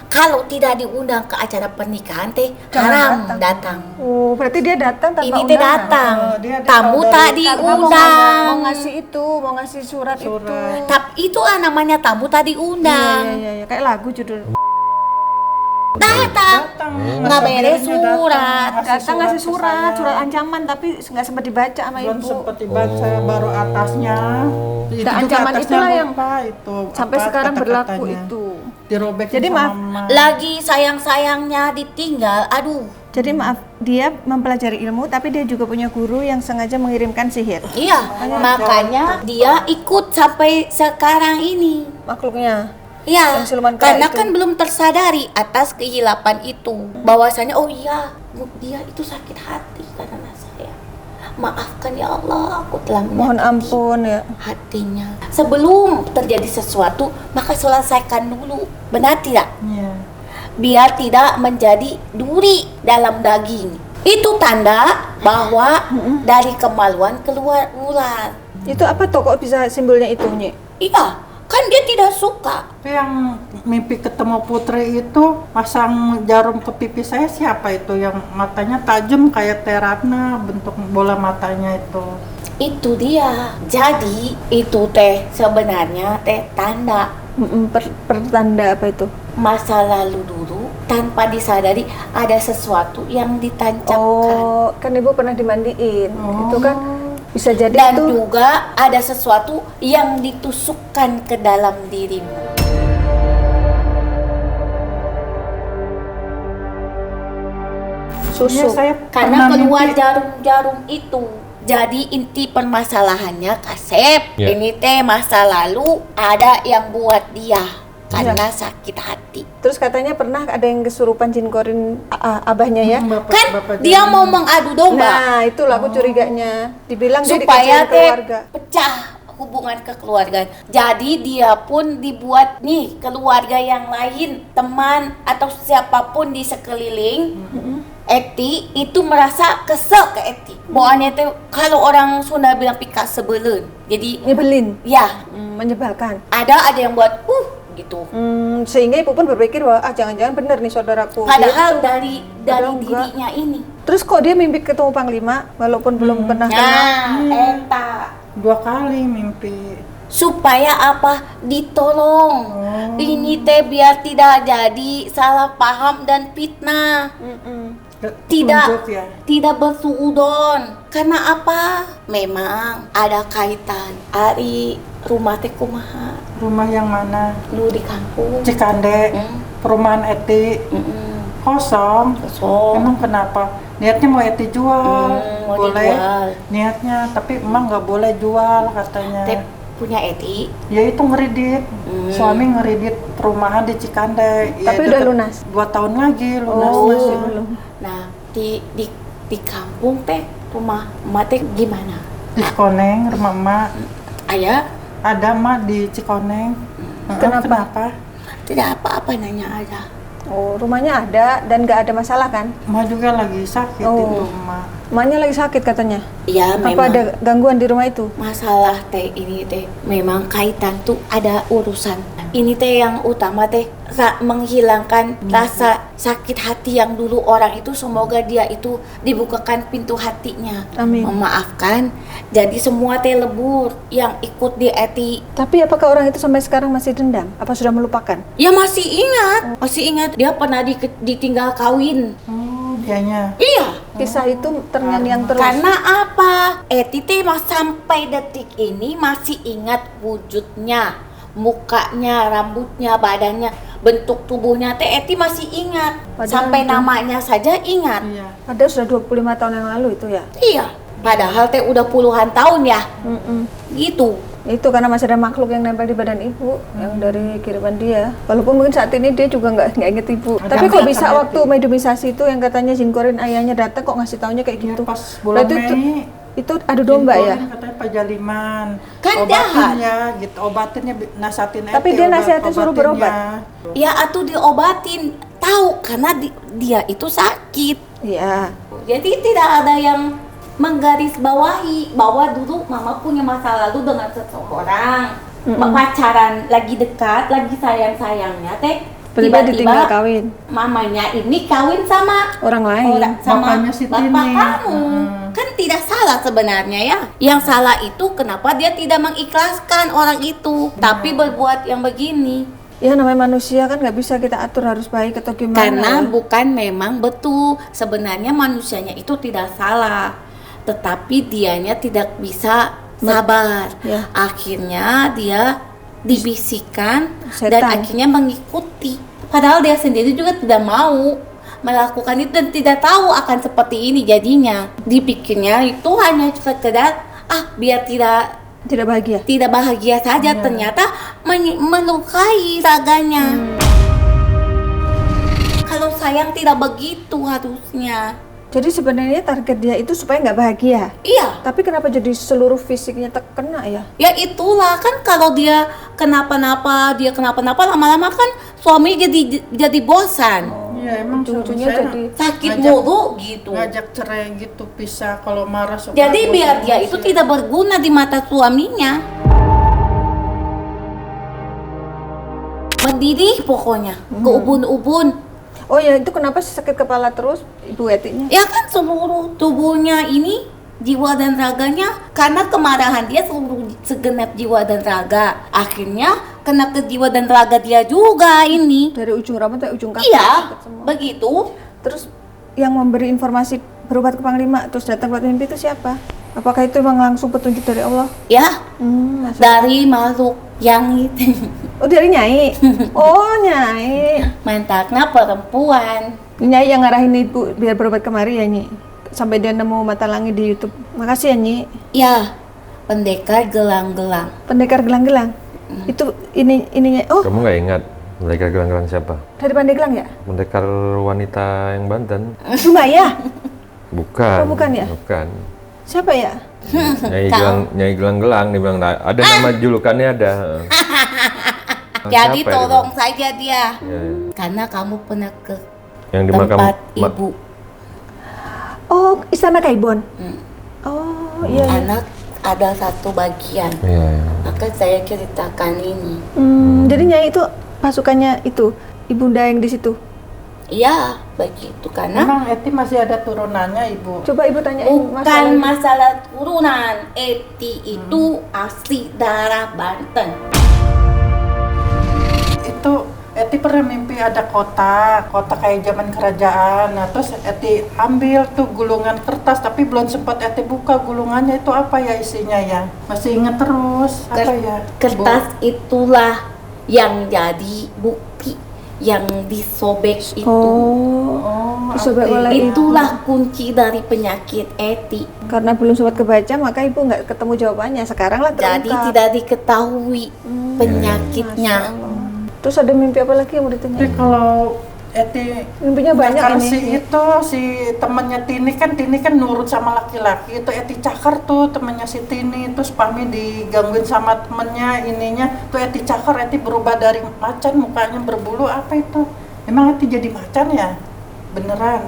kalau tidak diundang ke acara pernikahan teh Jangan haram datang. Oh, berarti dia datang tanpa Ini teh undangan. datang, Oh, dia tamu datang tak dari- Karena mau diundang. ngasih itu, mau ngasih surat. itu. Tapi itu namanya tamu tak diundang. Iya. Kayak lagu judul. Datang, nggak beres surat. Datang ngasih surat ancaman tapi nggak sempat dibaca sama Belum ibu. sempat dibaca, baru atasnya. Itu Nah, juga ancaman atasnya itulah yang lupa, itu Sampai apa, sekarang berlaku kata-katanya. itu. Dirobek Jadi sama maaf, mama. Lagi sayang-sayangnya ditinggal, aduh. Jadi maaf, dia mempelajari ilmu tapi dia juga punya guru yang sengaja mengirimkan sihir. Iya, makanya dia ikut sampai sekarang ini. Makhluknya. Iya, Yang siluman kera karena itu. kan belum tersadari atas kehilapan itu. Bahwasanya oh iya, dia itu sakit hati karena saya. Maafkan ya Allah, aku telah Mohon menyakiti ampun ya. hatinya. Sebelum terjadi sesuatu, maka selesaikan dulu. Benar tidak? Iya. Biar tidak menjadi duri dalam daging. Itu tanda bahwa dari kemaluan keluar ular. Itu apa toh kok bisa simbolnya itu, Nyi? Iya, kan dia tidak suka. Itu yang mimpi ketemu Putri itu pasang jarum ke pipi saya, siapa itu yang matanya tajam kayak Teratna, bentuk bola matanya itu. Itu dia. Jadi itu teh sebenarnya teh tanda Pertanda apa itu? masa lalu dulu tanpa disadari ada sesuatu yang ditancapkan. Oh, kan ibu pernah dimandiin. Itu kan bisa jadi Dan itu. juga ada sesuatu yang ditusukkan ke dalam dirimu. Iya, Susu. saya Karena pernah keluar mimpi- jarum-jarum itu. Jadi inti permasalahannya Kasep, Ya. ini teh masa lalu ada yang buat dia karena sakit hati. Terus katanya pernah ada yang kesurupan jin korin abahnya ya. Kan Bapak dia jangan- mau mengadu domba Nah, itulah aku curiganya. Dibilang dia supaya dikasihin teh keluarga. pecah hubungan kekeluargaan. Jadi dia pun dibuat nih keluarga yang lain, teman atau siapapun di sekeliling Eti itu merasa kesel ke Eti. Bawaannya teh kalau orang Sunda bilang pika sebelen. Jadi Nyebelin, ya menyebalkan. ada yang buat gitu. Sehingga ibu pun berpikir bahwa jangan-jangan benar nih saudaraku. Padahal dari Padahal enggak. dirinya ini. Terus kok dia mimpi ketemu Panglima walaupun belum pernah kenal? Nah, eta 2 kali mimpi. supaya apa? Ditolong. Ini teh biar tidak jadi salah paham dan fitnah. Tunjuk ya. Tidak bersuudon. Karena apa? Memang ada kaitan. Ari rumah teh kumaha? Rumah yang mana? Lu di kampung. Cikande, perumahan Eti. Kosong. Kosong. Emang kenapa? Niatnya mau Eti jual, Mau boleh. dijual. Niatnya, tapi emang nggak boleh jual katanya. Teh punya Eti. Ya itu ngeridit, suami ngeridit perumahan di Cikande. Tapi udah lunas? 2 tahun lagi lunas. Oh, masih. belum. Nah, di kampung teh rumah emak teh gimana? Di Cikoneng, rumah emak. Ayah Ada emak di Cikoneng. Kenapa? tidak apa-apa nanya aja. Oh, rumahnya ada dan nggak ada masalah kan? Emak juga lagi sakit itu emak. Emaknya lagi sakit katanya. Iya, Apa memang ada gangguan di rumah itu? masalah teh ini teh memang kaitan tuh ada urusan ini teh yang utama teh menghilangkan rasa sakit hati yang dulu orang itu. Semoga dia itu dibukakan pintu hatinya, Amin. memaafkan, jadi semua teh lebur yang ikut di Eti. Tapi apakah orang itu sampai sekarang masih dendam? Apa sudah melupakan? Ya masih ingat dia pernah ditinggal kawin. Oh, dianya. Iya. Kisah itu terngiang terus. Karena apa? Eti teh sampai detik ini masih ingat wujudnya, mukanya, rambutnya, badannya, bentuk tubuhnya teh Eti masih ingat. Padahal Sampai itu- namanya saja ingat. Iya. Padahal sudah 25 tahun yang lalu itu ya. Iya. Padahal teh udah puluhan tahun ya. Gitu. Itu karena masih ada makhluk yang nempel di badan ibu yang dari kiriman dia. Walaupun mungkin saat ini dia juga nggak inget ibu. Ada Tapi kok angkat bisa hati. waktu mediumisasi itu yang katanya Jingkorin ayahnya datang kok ngasih taunya kayak gitu? Pas Lah bulan itu Mei. itu adu domba ya. Jingkorin katanya pajaliman. Kan obatin jahat. ya, gitu. Obatinnya nasihatin Tapi Eti, dia nasihatin suruh obatinnya. berobat. Ya atuh diobatin. Tahu karena dia itu sakit. Iya. Jadi tidak ada yang menggarisbawahi bahwa dulu mama punya masa lalu dengan seseorang, pacaran, lagi dekat, lagi sayang-sayangnya teh Tiba-tiba ditinggal kawin. mamanya ini kawin sama Orang lain. sama Bapaknya si bapak Tini. kamu. Kan tidak salah sebenarnya ya. Yang salah itu kenapa dia tidak mengikhlaskan orang itu, tapi berbuat yang begini. Ya namanya manusia kan nggak bisa kita atur harus baik atau gimana. Karena ya. bukan memang betul sebenarnya manusianya itu tidak salah, tetapi dianya tidak bisa sabar. Ya. Akhirnya dia dibisikkan dan Setan. akhirnya mengikuti. Padahal dia sendiri juga tidak mau melakukan itu dan tidak tahu akan seperti ini jadinya. Dipikirnya itu hanya sekedar biar tidak bahagia. tidak bahagia saja, ternyata melukai raganya. Kalau sayang tidak begitu harusnya. Jadi sebenarnya target dia itu supaya nggak bahagia. Iya, Tapi kenapa jadi seluruh fisiknya terkena ya? ya itulah kan kalau dia kenapa-napa lama-lama kan suami jadi bosan, Iya, emang Ujung-ujungnya suami saya jadi sakit ngajak- mulu gitu. ngajak cerai gitu, pisah kalau marah suka Jadi biar dia emosi. itu tidak berguna di mata suaminya. Mendidih pokoknya, ke ubun-ubun. Oh ya itu kenapa sih sakit kepala terus Ibu Etinya? Ya kan seluruh tubuhnya ini, jiwa dan raganya, karena kemarahan dia seluruh segenap jiwa dan raga. Akhirnya kena ke jiwa dan raga dia juga ini. Dari ujung rambut sampai ujung kaki. Iya, sakit semua. begitu. Terus yang memberi informasi berobat ke Panglima terus datang buat mimpi itu siapa? Apakah itu memang langsung petunjuk dari Allah? Ya, Masa- dari makhluk yang itu. Oh dari Nyai. Oh Nyai. Mantaknya perempuan. Nyai yang ngarahin ibu biar berobat kemari ya Nyi. Sampai dia nemu mata langit di YouTube. Makasih ya Nyi. Ya, pendekar gelang-gelang. Pendekar gelang-gelang. Itu ininya. Oh Kamu nggak ingat pendekar gelang-gelang siapa? dari Pandeglang ya? Pendekar wanita yang Banten? Sumaya. Bukan. Oh, bukan ya? Bukan. Siapa ya? Nyai gelang-gelang dia bilang ada nama julukannya ada. Jadi Siapa ya tolong saja dia. Ya, ya. Karena kamu pernah ke Yang di makam tempat ibu. Oh Istana Kaibon. Hmm. Oh iya. Anak ada satu bagian. Iya, iya. Maka saya ceritakan ini. Jadi Nyai itu pasukannya itu ibunda yang di situ. Iya, begitu karena Emang Eti masih ada turunannya, Ibu? Coba ibu tanyain bukan masalah. masalah turunan. Eti itu asli darah Banten. Itu Eti pernah mimpi ada kotak kayak zaman kerajaan. Nah, terus Eti ambil tuh gulungan kertas, tapi belum sempat Eti buka gulungannya itu apa ya isinya ya? Masih inget terus apa ya? Kertas itulah yang jadi bukti yang disobek itu. Oh, Oh, disobek apa oleh ya? Itulah kunci dari penyakit Eti. karena belum sempat kebaca maka ibu nggak ketemu jawabannya. Sekarang lah Jadi terungkap. tidak diketahui penyakitnya. Terus ada mimpi apa lagi yang mau Tapi ditanya? kalau Eti Mimpinya banyak cakar ini. si itu si temannya Tini kan nurut sama laki-laki itu Eti cakar tuh temannya si Tini terus Pami digangguin sama temennya ininya tuh Eti cakar Eti berubah dari macan mukanya berbulu apa itu emang Eti jadi macan ya beneran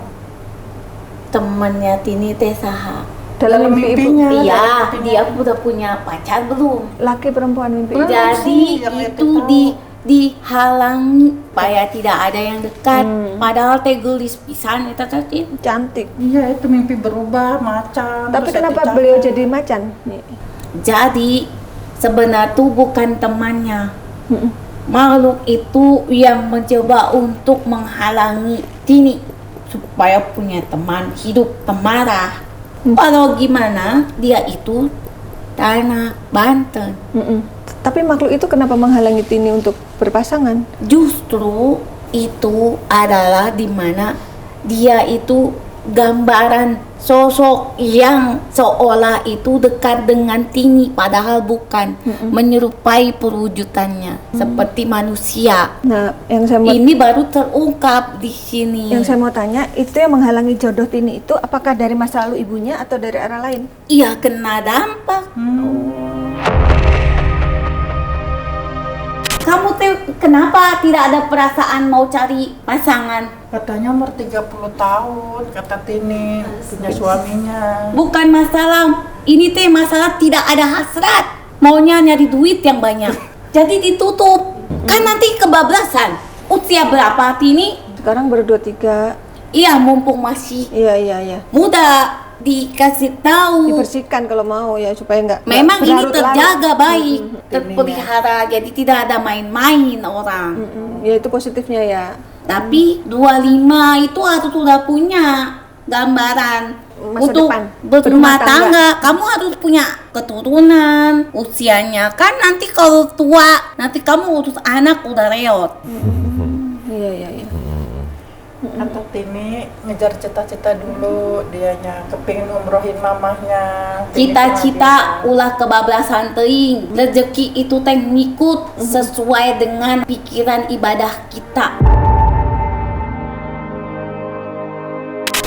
Temannya Tini teh saha. Dalam mimpi ibu. mimpinya Iya, Eti dia udah punya pacar belum? Laki perempuan mimpi. Belum. Jadi sih, yang Eti itu tahu. dihalangi supaya tidak ada yang dekat. Padahal teh gelis pisan eta teh. Cantik. Iya, itu mimpi berubah macan. Tapi terus kenapa Eti beliau cakap. jadi macan? Jadi sebenarnya tuh bukan temannya. Makhluk itu yang mencoba untuk menghalangi Tini supaya punya teman hidup pemarah. Kalau gimana dia itu tanah Banten. Tapi makhluk itu kenapa menghalangi Tini untuk berpasangan? Justru itu adalah dimana dia itu gambaran sosok yang seolah itu dekat dengan Tini padahal bukan, menyerupai perwujudannya seperti manusia. Nah, yang saya mau Ini baru terungkap di sini. yang saya mau tanya, itu yang menghalangi jodoh Tini itu apakah dari masa lalu ibunya atau dari arah lain? Iya kena dampak. Kamu teh kenapa tidak ada perasaan mau cari pasangan? Katanya umur 30 tahun, kata Tini, punya suaminya. Bukan masalah, ini teh masalah tidak ada hasrat. Maunya nyari duit yang banyak. Jadi ditutup. Kan nanti kebablasan. Usia berapa Tini? Sekarang baru 23. Iya, mumpung masih Iya. muda, dikasih tahu. Dibersihkan kalau mau ya supaya nggak Memang ini berlarut-larut. terjaga baik, terpelihara, jadi tidak ada main-main orang. Ya itu positifnya ya. Tapi 25 itu harus sudah punya gambaran Masa untuk depan. berumah Berumah tangga. tangga. Kamu harus punya keturunan, usianya kan nanti kalau tua, nanti kamu urus anak udah reot. Iya. Kata Tini ngejar cita-cita dulu, dianya kepingin umrohin mamahnya. Tini Cita-cita ulah kebablasan teuing. Rezeki itu teh ngikut sesuai dengan pikiran ibadah kita.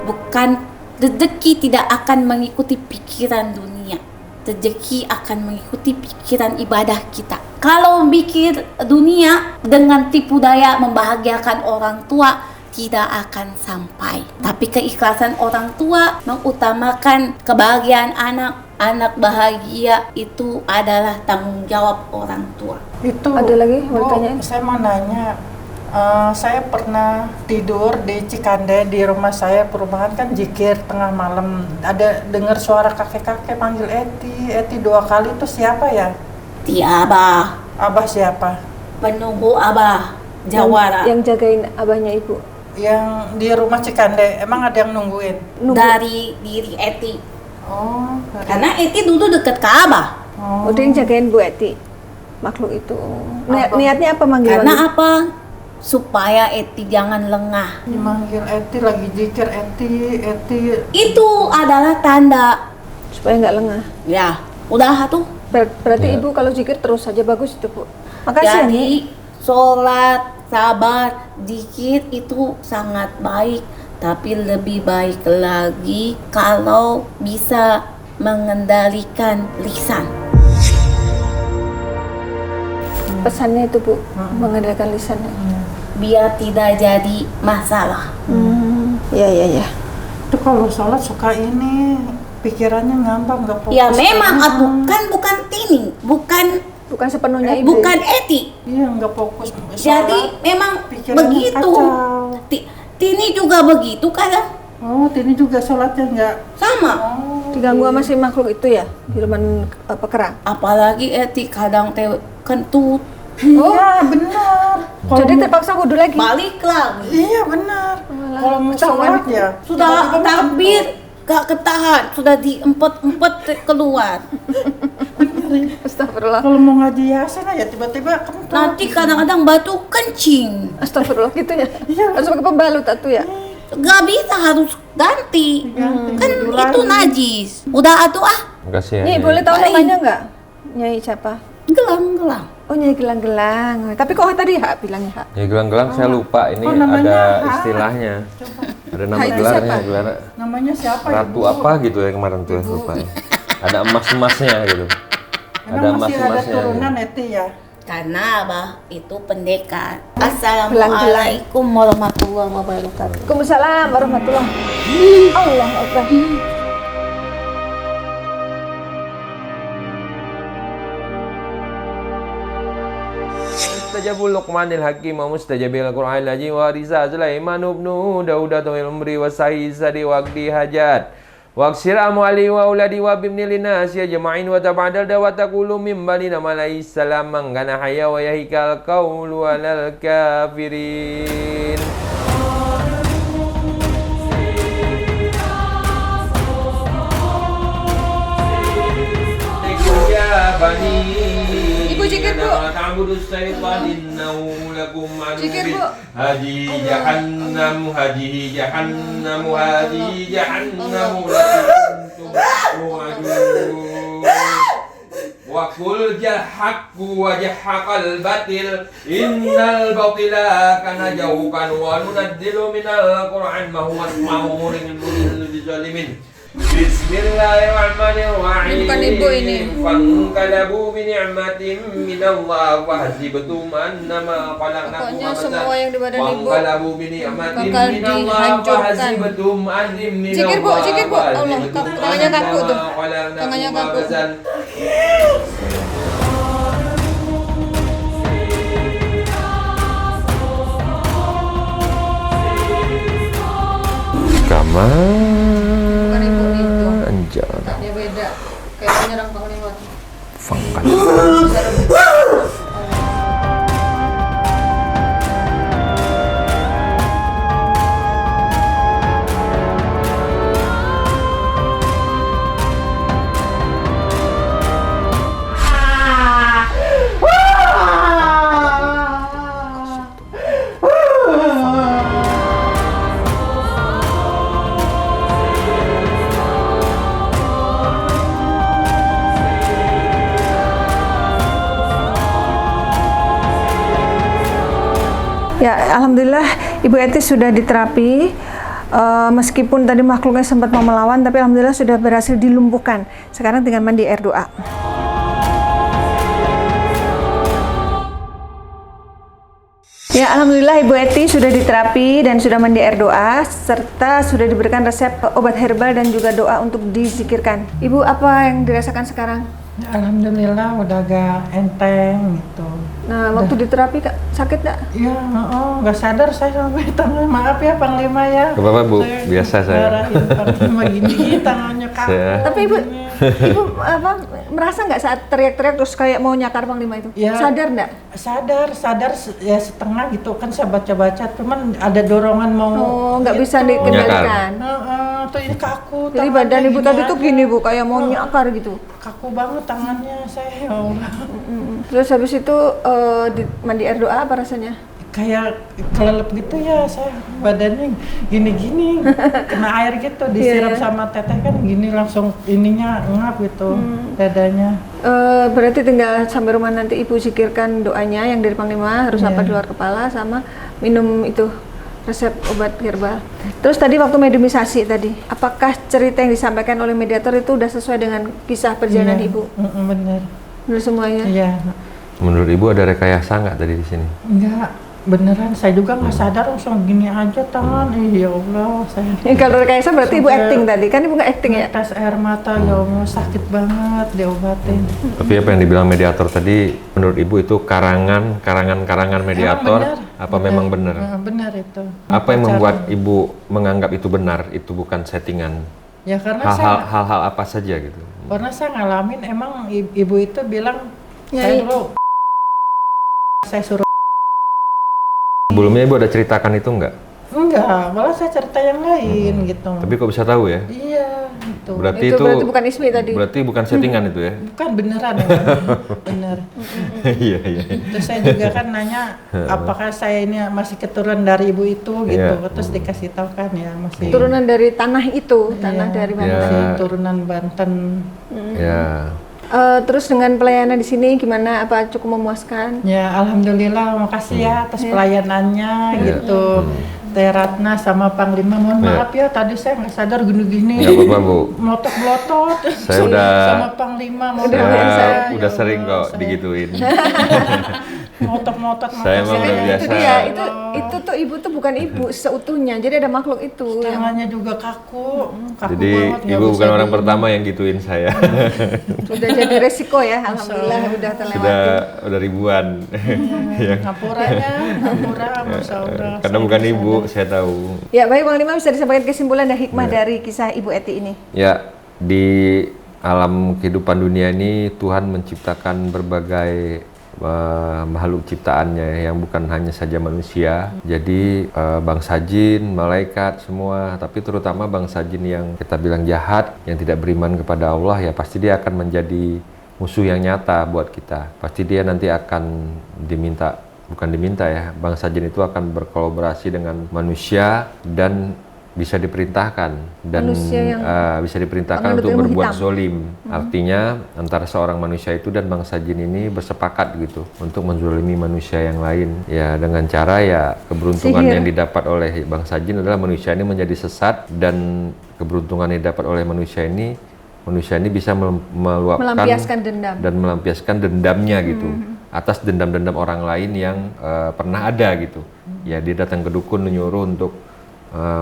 Bukan rezeki tidak akan mengikuti pikiran dunia. Rezeki akan mengikuti pikiran ibadah kita. Kalau pikir dunia dengan tipu daya membahagiakan orang tua, tidak akan sampai. Tapi keikhlasan orang tua mengutamakan kebahagiaan anak bahagia itu adalah tanggung jawab orang tua. Itu Ada lagi mau Bu, ditanyain? saya mau nanya. Saya pernah tidur di Cikande, di rumah saya, perumahan kan jikir tengah malam. Ada dengar suara kakek-kakek panggil Eti 2 kali, itu siapa ya? Ti Abah, Abah siapa? penunggu Abah, Jawara. Yang jagain abahnya ibu. Yang di rumah Cikande, emang ada yang nungguin? Dari diri Eti. Oh, Karena Eti dulu deket ke Abah. Oh, dia yang jagain Bu Eti. Makhluk itu. Apa? Niatnya apa manggil? Karena apa? Supaya Eti jangan lengah. dimanggil Eti, lagi jikir Eti. Itu adalah tanda. supaya nggak lengah. Ya, udah tuh. Berarti ibu kalau zikir terus saja bagus itu Bu. Makasih ya, Ni. Jadi sholat, sabar, zikir itu sangat baik. Tapi lebih baik lagi kalau bisa mengendalikan lisan. Pesannya itu Bu, mengendalikan lisannya. Biar tidak jadi masalah. Iya. Itu kalau sholat suka ini, pikirannya ngambang, nggak fokus. Ya memang atuh, kan bukan Tini, Bukan sepenuhnya ibu. bukan Eti. Iya, nggak fokus. Jadi memang pikirannya begitu. kacau. Tini juga begitu kadang. Oh, Tini juga sholatnya nggak? Sama. Diganggu sama si makhluk itu ya, siluman kerang. Apalagi Eti kadang teh kentut. Iya, benar. Jadi terpaksa wudhu lagi. Balik lagi. Iya, benar. Kalau mau ketahuan. sholat ya. Sudah tiba-tiba takbir, gak ketahan, sudah diempet-empet keluar. Astagfirullah. Kalau mau ngaji yasin aja tiba-tiba kentut. Nanti kadang-kadang batu kencing. Astagfirullah gitu ya. Iya. Harus pakai pembalut atuh ya. Gak bisa, harus ganti. Kan Ganti itu lagi. najis. Udah atuh Makasih ya. Nih, Nyai. boleh tahu Paling. namanya nggak? Nyai siapa? gelang-gelang. Oh, Nyai gelang-gelang. Tapi kok tadi Hak bilangnya Hak? Ya gelang-gelang saya lupa ini Oh, namanya ada apa? istilahnya. Ada nama Hai, itu gelarnya, siapa? gelar Namanya siapa ya, ratu Bu? apa gitu ya kemarin tuh lupa. Ya. Ada emas-emasnya gitu. Emang masih ada turunan Eti ya? Karena Abah itu pendekar. Assalamualaikum warahmatullahi wabarakatuh. Waalaikumsalam warahmatullahi. Allah Akbar. mustajabul luqmanil hakim wa mustajabil qur'anil ajim wa risa Sulaiman ibnu Dauda tawil umri wa sahih sadi waqdi hajat Waqsir amwali wa uladi wa bibni linas ya jama'in wa tabadal da wa taqulu min bani namalai salam mangana haya wa yahikal qawlu alal kafirin. Ibu zikir, Bu. Zikir, Bu. Haji jahannam hadi jahannam lakum tu'adun wa qul jahaqu wa jahaqal batil innal batila kana jaukan wa nunaddilu minal qur'an ma huwa ma'murin lil zalimin. Bismillahirrahmanirrahim. Bukan ibu ini. Fangkalabu bi ni'matin minallah wa hasibtum annama khalaqnakum Pokoknya semua yang di badan ibu Fangkalabu bi ni'matin bakal minallah wa dihancurkan. hasibtum annim minallah. Zikir, Bu, zikir, Bu. Allah, tangannya kaku tuh. Tangannya kaku. Kama Bukan ibu itu. anjar Dia beda. Kayak penyerang panglima. fangkal. Ya, alhamdulillah Ibu Eti sudah diterapi. Meskipun tadi makhluknya sempat mau melawan, tapi alhamdulillah sudah berhasil dilumpuhkan. Sekarang tinggal mandi air doa. Ya, alhamdulillah Ibu Eti sudah diterapi dan sudah mandi air doa, serta sudah diberikan resep obat herbal dan juga doa untuk dizikirkan. Ibu, apa yang dirasakan sekarang? Alhamdulillah udah agak enteng gitu. Nah, waktu diterapi Kak, sakit nggak? Iya, nggak sadar saya sampai tangan. Maaf ya Panglima ya. Gak apa-apa, Bu. Biasa saya. Marahin Panglima gini, tangannya kaku. Tapi Ibu apa merasa nggak saat teriak-teriak terus kayak mau nyakar Panglima itu? Ya. Sadar nggak? Sadar ya setengah gitu kan saya baca-baca, cuman ada dorongan mau. Oh, nggak gitu. bisa dikendalikan. Tuh ini kaku. Jadi tangannya badan Ibu gini tadi tuh aja. gini Bu, kayak mau nyakar gitu. Kaku banget tangannya saya. Ya Allah. Terus habis itu mandi air doa apa rasanya? Kayak kelelep gitu ya, saya badannya gini-gini kena air gitu, disiram sama teteh kan gini langsung ininya ngap gitu dadanya. Berarti tinggal sampai rumah nanti Ibu zikirkan doanya yang dari Panglima, harus apa di luar kepala, sama minum itu resep obat herbal. Terus tadi waktu mediumisasi tadi, apakah cerita yang disampaikan oleh mediator itu udah sesuai dengan kisah perjalanan Iya. Ibu? Bener. Benar semuanya? Iya. Menurut Ibu ada rekayasa nggak tadi di sini? Enggak, beneran saya juga nggak sadar langsung gini aja tangan. Ya Allah, saya. Kalau rekayasa berarti Ibu Sampai acting tadi, kan Ibu nggak acting ya? tes air mata, ya Allah sakit banget diobatin. Tapi apa yang dibilang mediator tadi, menurut Ibu itu karangan mediator, Emang apa memang benar? Benar itu. Apa yang membuat Ibu menganggap itu benar, itu bukan settingan? Ya karena Hal-hal apa saja gitu? Karena saya ngalamin, emang ibu itu bilang Nyai. saya suruh. Sebelumnya Ibu ada ceritakan itu nggak? Enggak, malah saya cerita yang lain gitu. Tapi kok bisa tahu ya? Iya, gitu. Berarti Itu berarti bukan Ismi tadi. Berarti bukan settingan itu ya? Bukan beneran ya, bener. Iya. Terus saya juga kan nanya, apakah saya ini masih keturunan dari ibu itu gitu. Iya. Terus dikasih tahu kan ya masih. Turunan dari tanah itu, tanah Iya, dari mana? masih turunan Banten. Ya. Terus dengan pelayanan di sini gimana? Apa cukup memuaskan? Ya alhamdulillah, makasih ya atas pelayanannya gitu. Teh Ratna sama Panglima, mohon maaf ya tadi saya nggak sadar gini-gini. Nggak apa-apa, Bu. Melotot-melotot. Saya udah- sama Panglima, mohon Saya maaf saya. udah Ya sering Allah, kok saya digituin. Melotot-melotot. Saya emang udah Itu biasa. dia, itu tuh ibu tuh bukan ibu seutuhnya, jadi ada makhluk itu yang Tangannya juga kaku, kaku Jadi banget. nggak ibu bisa bukan orang diem. pertama yang gituin saya. sudah jadi resiko ya, alhamdulillah udah terlewati. Udah ribuan. Yang Ngapura, Masya Allah. karena Saya bukan bisa ibu, sadar. saya tahu. Ya baik Bang Lima, bisa disampaikan kesimpulan dan hikmah dari kisah Ibu Eti ini. Ya, di alam kehidupan dunia ini Tuhan menciptakan berbagai makhluk ciptaannya yang bukan hanya saja manusia. Jadi bangsa jin, malaikat semua, tapi terutama bangsa jin yang kita bilang jahat, yang tidak beriman kepada Allah, ya pasti dia akan menjadi musuh yang nyata buat kita. Pasti dia nanti akan bangsa jin itu akan berkolaborasi dengan manusia dan bisa diperintahkan bisa diperintahkan untuk berbuat zolim. Artinya antara seorang manusia itu dan bangsa jin ini bersepakat gitu untuk menzolimi manusia yang lain. Ya dengan cara ya keberuntungan yang didapat oleh bangsa jin adalah manusia ini menjadi sesat, dan keberuntungan yang didapat oleh manusia ini bisa meluapkan dan melampiaskan dendamnya gitu atas dendam-dendam orang lain yang pernah ada gitu. Ya dia datang ke dukun menyuruh untuk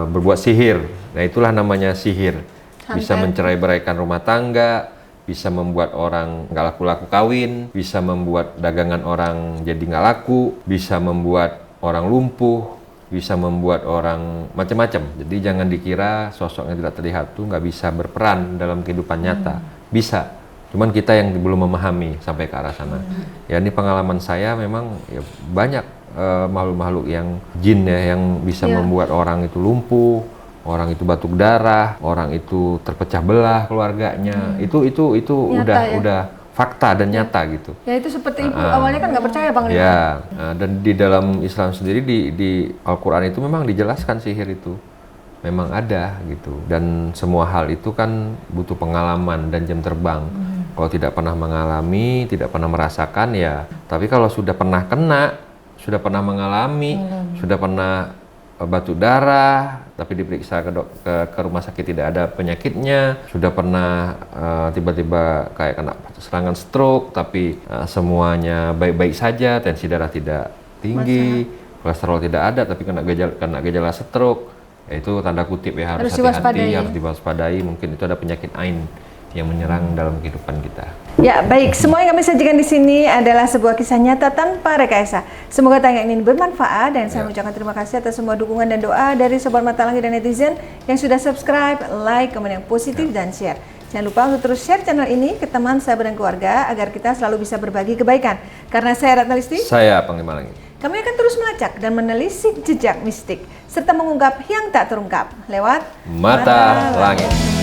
berbuat sihir. Nah itulah namanya sihir. Bisa mencerai-beraikan rumah tangga, bisa membuat orang nggak laku-laku kawin, bisa membuat dagangan orang jadi nggak laku, bisa membuat orang lumpuh, bisa membuat orang macam-macam. Jadi jangan dikira sosok yang tidak terlihat tuh nggak bisa berperan dalam kehidupan nyata. Bisa. Cuman kita yang belum memahami sampai ke arah sana. Ya ini pengalaman saya memang ya, banyak makhluk-makhluk yang jin ya yang bisa membuat orang itu lumpuh, orang itu batuk darah, orang itu terpecah belah keluarganya. Itu Nyata, udah fakta dan nyata gitu. Ya itu seperti ibu awalnya kan nggak percaya Bang Lima. Ya, dan di dalam Islam sendiri di Al-Quran itu memang dijelaskan sihir itu memang ada gitu. Dan semua hal itu kan butuh pengalaman dan jam terbang. Kalau tidak pernah mengalami, tidak pernah merasakan ya. Tapi kalau sudah pernah kena, sudah pernah mengalami, sudah pernah batuk darah, tapi diperiksa ke rumah sakit tidak ada penyakitnya, sudah pernah tiba-tiba kayak kena serangan stroke, tapi semuanya baik-baik saja, tensi darah tidak tinggi, kolesterol tidak ada, tapi kena gejala stroke, ya itu tanda kutip ya harus hati-hati, harus diwaspadai, mungkin itu ada penyakit ain yang menyerang dalam kehidupan kita. Ya baik, semua yang kami sajikan di sini adalah sebuah kisah nyata tanpa rekayasa. Semoga tayangan ini bermanfaat dan saya mengucapkan terima kasih atas semua dukungan dan doa dari Sobat Mata Langit dan netizen yang sudah subscribe, like, komen yang positif dan share. Jangan lupa untuk terus share channel ini ke teman, sahabat dan keluarga agar kita selalu bisa berbagi kebaikan. Karena saya Ratna Listi, saya Panglima Langit. Kami akan terus melacak dan menelisik jejak mistik serta mengungkap yang tak terungkap lewat Mata Langit.